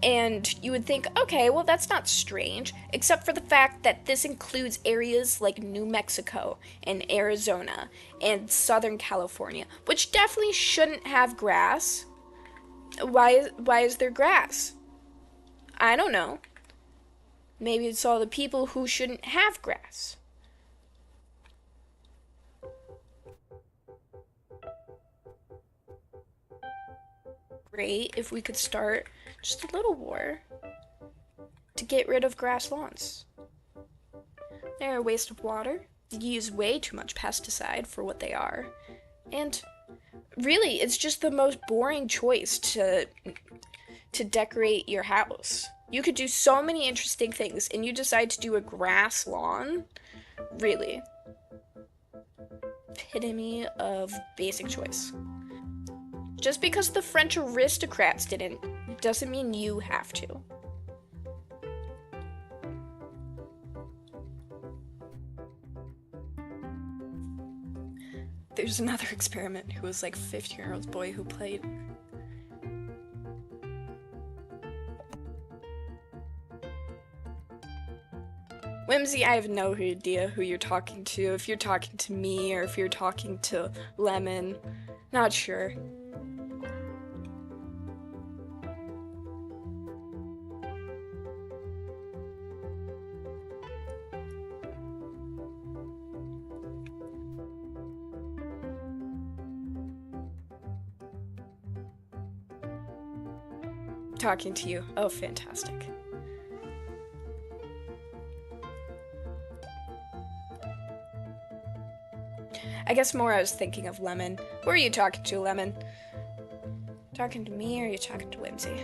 And you would think, okay, well, that's not strange, except for the fact that this includes areas like New Mexico and Arizona and Southern California, which definitely shouldn't have grass. Why is there grass? I don't know. Maybe it's all the people who shouldn't have grass. Great if we could start just a little war to get rid of grass lawns. They're a waste of water. You use way too much pesticide for what they are. And really, it's just the most boring choice to decorate your house. You could do so many interesting things, and you decide to do a grass lawn? Really. Epitome of basic choice. Just because the French aristocrats didn't, doesn't mean you have to. There's another experiment who was like a 15-year-old boy who played. Whimsy, I have no idea who you're talking to. If you're talking to me or if you're talking to Lemon, not sure. Talking to you. Oh, fantastic. I guess more I was thinking of Lemon. Who are you talking to, Lemon? Talking to me or are you talking to Whimsy?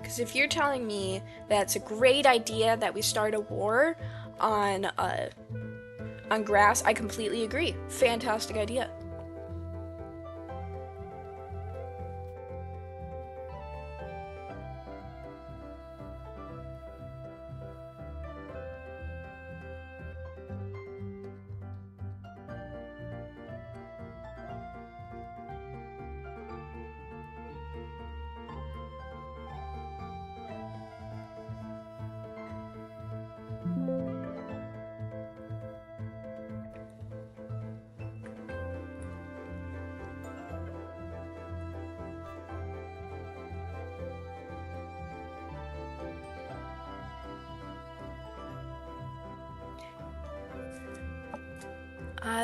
Because if you're telling me that's a great idea that we start a war on grass, I completely agree. Fantastic idea.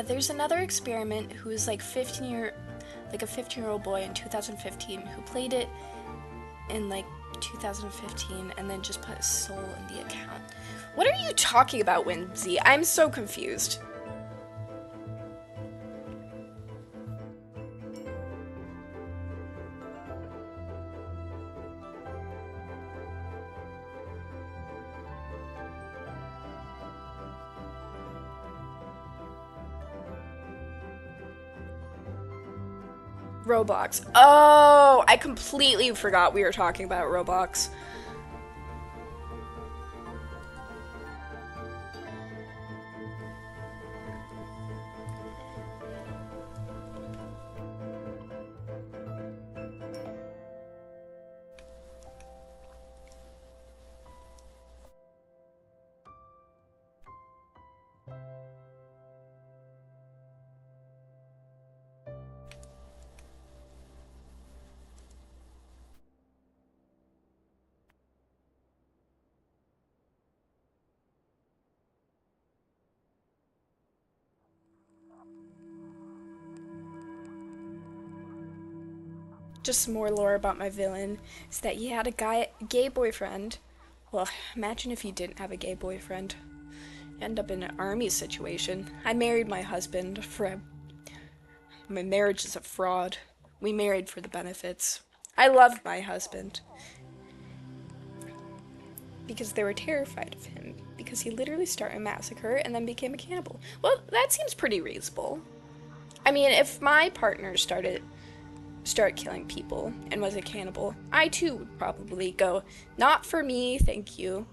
There's another experiment who's like a 15-year-old boy in 2015 who played it in like 2015 and then just put his soul in the account. What are you talking about, Whimsy? I'm so confused. Roblox. Oh, I completely forgot we were talking about Roblox. Just some more lore about my villain is that he had a gay boyfriend. Well, imagine if he didn't have a gay boyfriend. You end up in an army situation. I married my husband my marriage is a fraud. We married for the benefits. I loved my husband because they were terrified of him because he literally started a massacre and then became a cannibal. Well, that seems pretty reasonable. I mean, if my partner started killing people and was a cannibal, I too would probably go, not for me, thank you.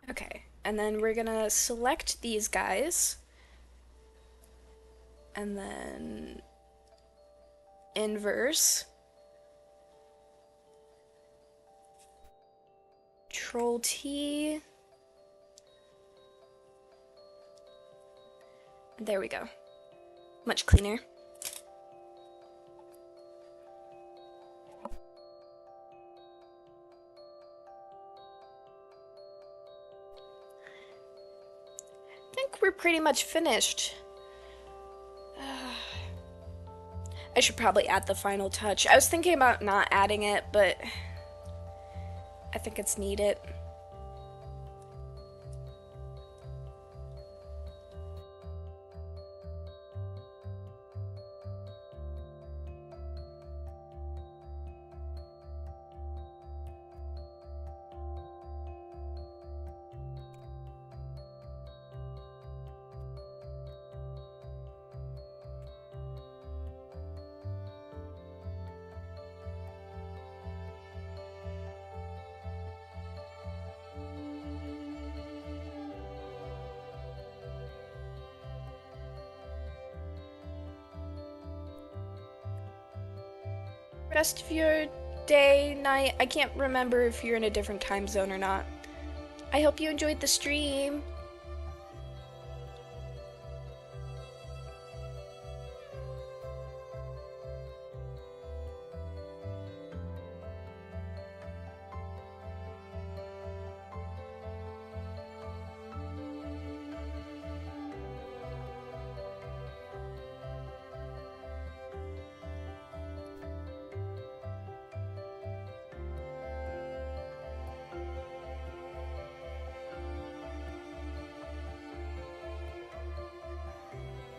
Okay, and then we're gonna select these guys, and then inverse, Control T, there we go, much cleaner. I think we're pretty much finished. I should probably add the final touch. I was thinking about not adding it, but I think it's needed. Rest of your day, night. I can't remember if you're in a different time zone or not. I hope you enjoyed the stream.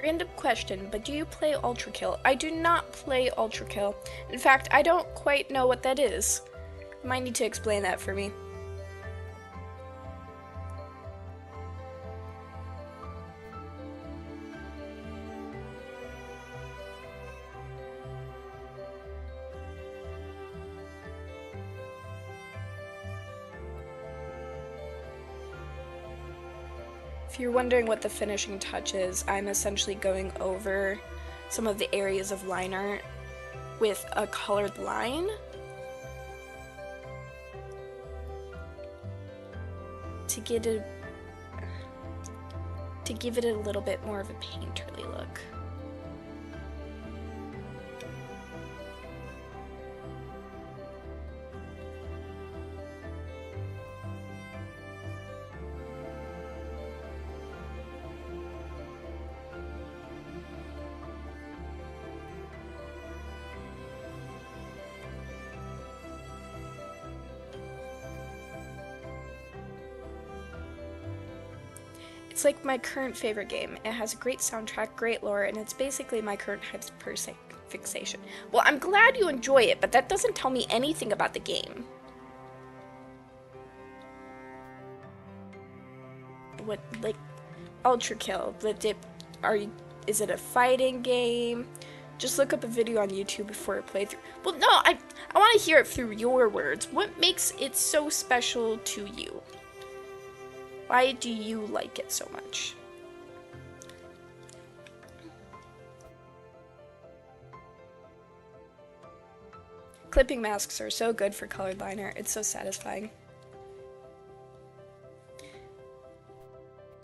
Random question, but do you play Ultra Kill? I do not play Ultra Kill. In fact, I don't quite know what that is. You might need to explain that for me. If you're wondering what the finishing touch is, I'm essentially going over some of the areas of line art with a colored line to give it a little bit more of a painterly look. It's like my current favorite game. It has a great soundtrack, great lore, and it's basically my current hyperfixation. Well, I'm glad you enjoy it, but that doesn't tell me anything about the game. What, like, Ultra Kill? Is it a fighting game? Just look up a video on YouTube before a playthrough. Well, no, I want to hear it through your words. What makes it so special to you? Why do you like it so much? Clipping masks are so good for colored liner. It's so satisfying.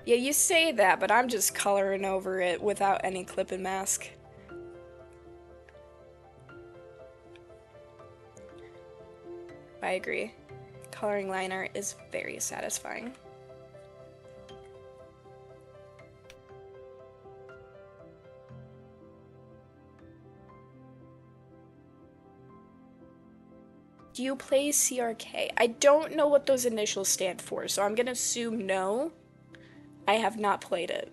Yeah, you say that, but I'm just coloring over it without any clipping mask. I agree. Coloring liner is very satisfying. Do you play CRK? I don't know what those initials stand for, so I'm gonna assume no. I have not played it.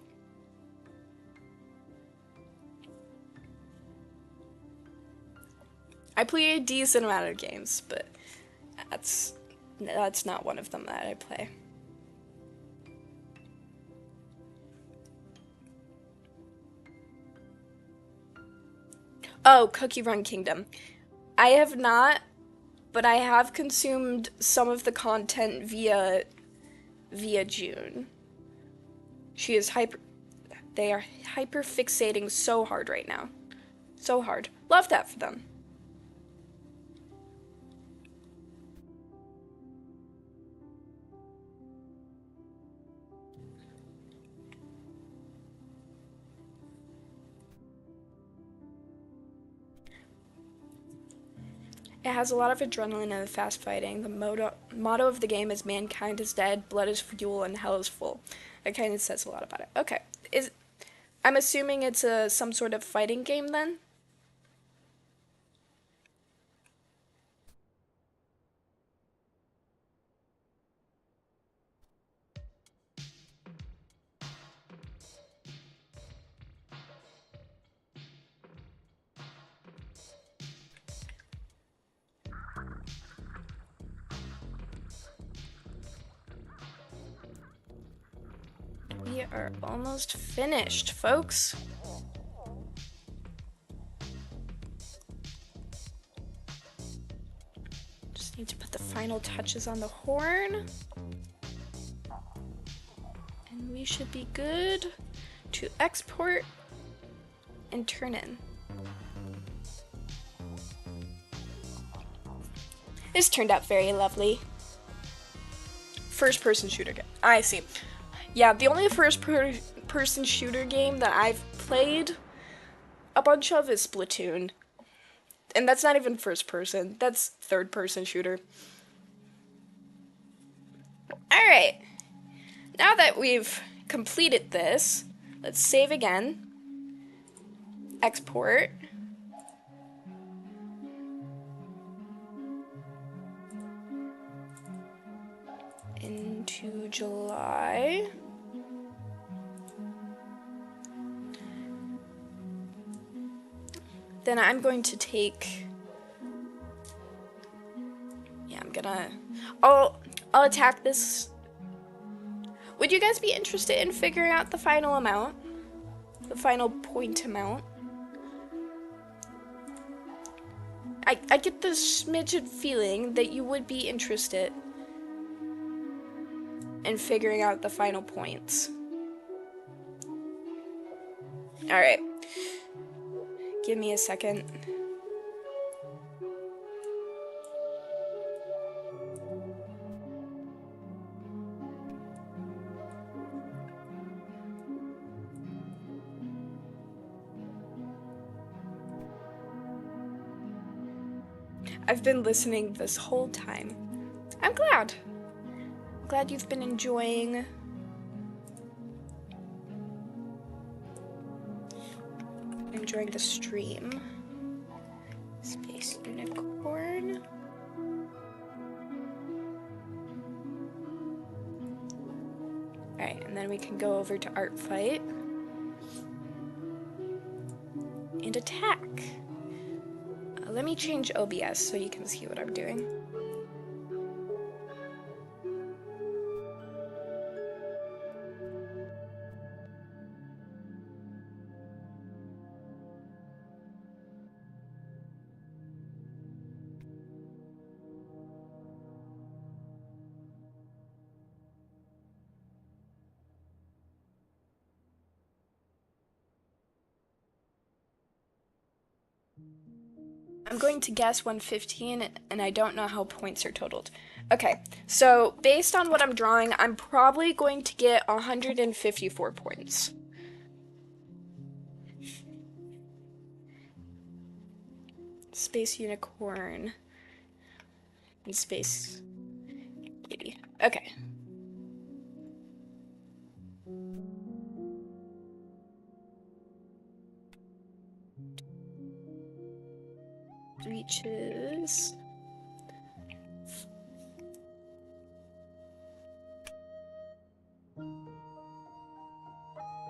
I play a decent amount of games, but that's not one of them that I play. Oh, Cookie Run Kingdom. I have not, but I have consumed some of the content via June. They are hyper fixating so hard right now. So hard. Love that for them. It has a lot of adrenaline and fast fighting. The motto of the game is mankind is dead, blood is fuel, and hell is full. It kind of says a lot about it. Okay. I'm assuming it's some sort of fighting game then? We are almost finished, folks. Just need to put the final touches on the horn. And we should be good to export and turn in. This turned out very lovely. first-person shooter game. I see. Yeah, the only first-person shooter game that I've played a bunch of is Splatoon. And that's not even first-person. That's third-person shooter. Alright. Now that we've completed this, let's save again. Export. Into July. Then I'm going to take, I'll attack this. Would you guys be interested in figuring out the final amount? The final point amount? I get this smidgen feeling that you would be interested in figuring out the final points. Alright. Give me a second. I've been listening this whole time. I'm glad. I'm glad you've been enjoying the stream. Space Unicorn. Alright, and then we can go over to ArtFight and attack. Let me change OBS so you can see what I'm doing. I'm going to guess 115, and I don't know how points are totaled. Okay, so based on what I'm drawing, I'm probably going to get 154 points. Space Unicorn and Space Kitty. Okay. Reaches.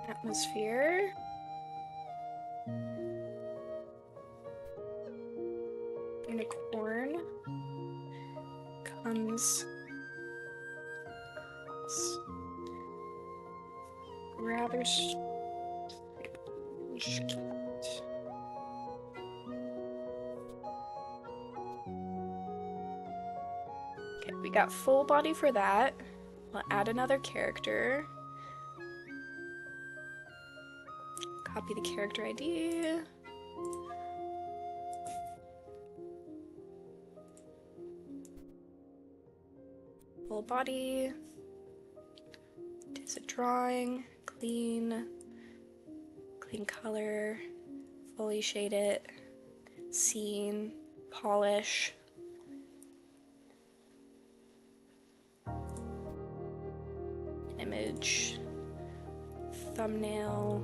Atmosphere. Unicorn. Comes. Rather. Okay, we got full body for that. We'll add another character. Copy the character ID. Full body. It's a drawing. Clean. Clean color. Fully shade it. Scene. Polish. Image, thumbnail,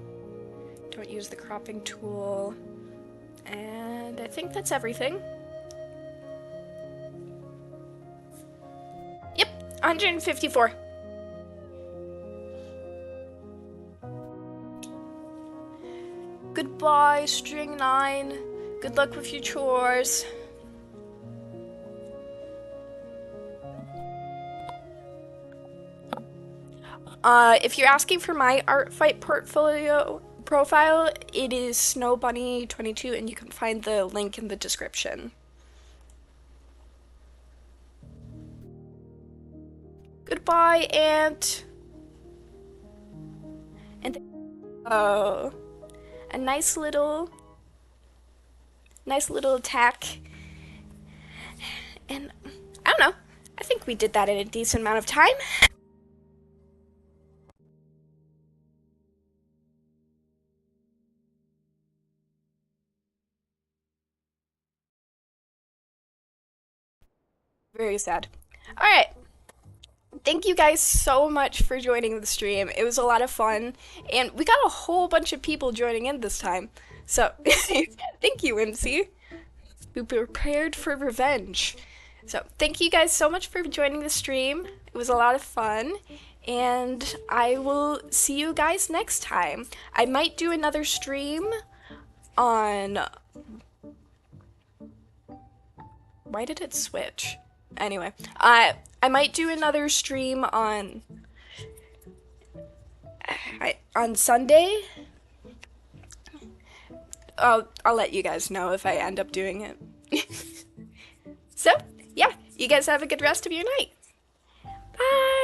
don't use the cropping tool, and I think that's everything. Yep, 154. Goodbye, string 9. Good luck with your chores. If you're asking for my ArtFight portfolio profile, it is SnowBunny22, and you can find the link in the description. Goodbye, Ant. And oh, a nice little attack. And I don't know. I think we did that in a decent amount of time. Very sad. All right. Thank you guys so much for joining the stream. It was a lot of fun, and we got a whole bunch of people joining in this time. So, thank you, MC. We prepared for revenge. So, thank you guys so much for joining the stream. It was a lot of fun, and I will see you guys next time. I might do another stream on... Why did it switch? Anyway, I might do another stream on Sunday. I'll let you guys know if I end up doing it. So, yeah, you guys have a good rest of your night. Bye!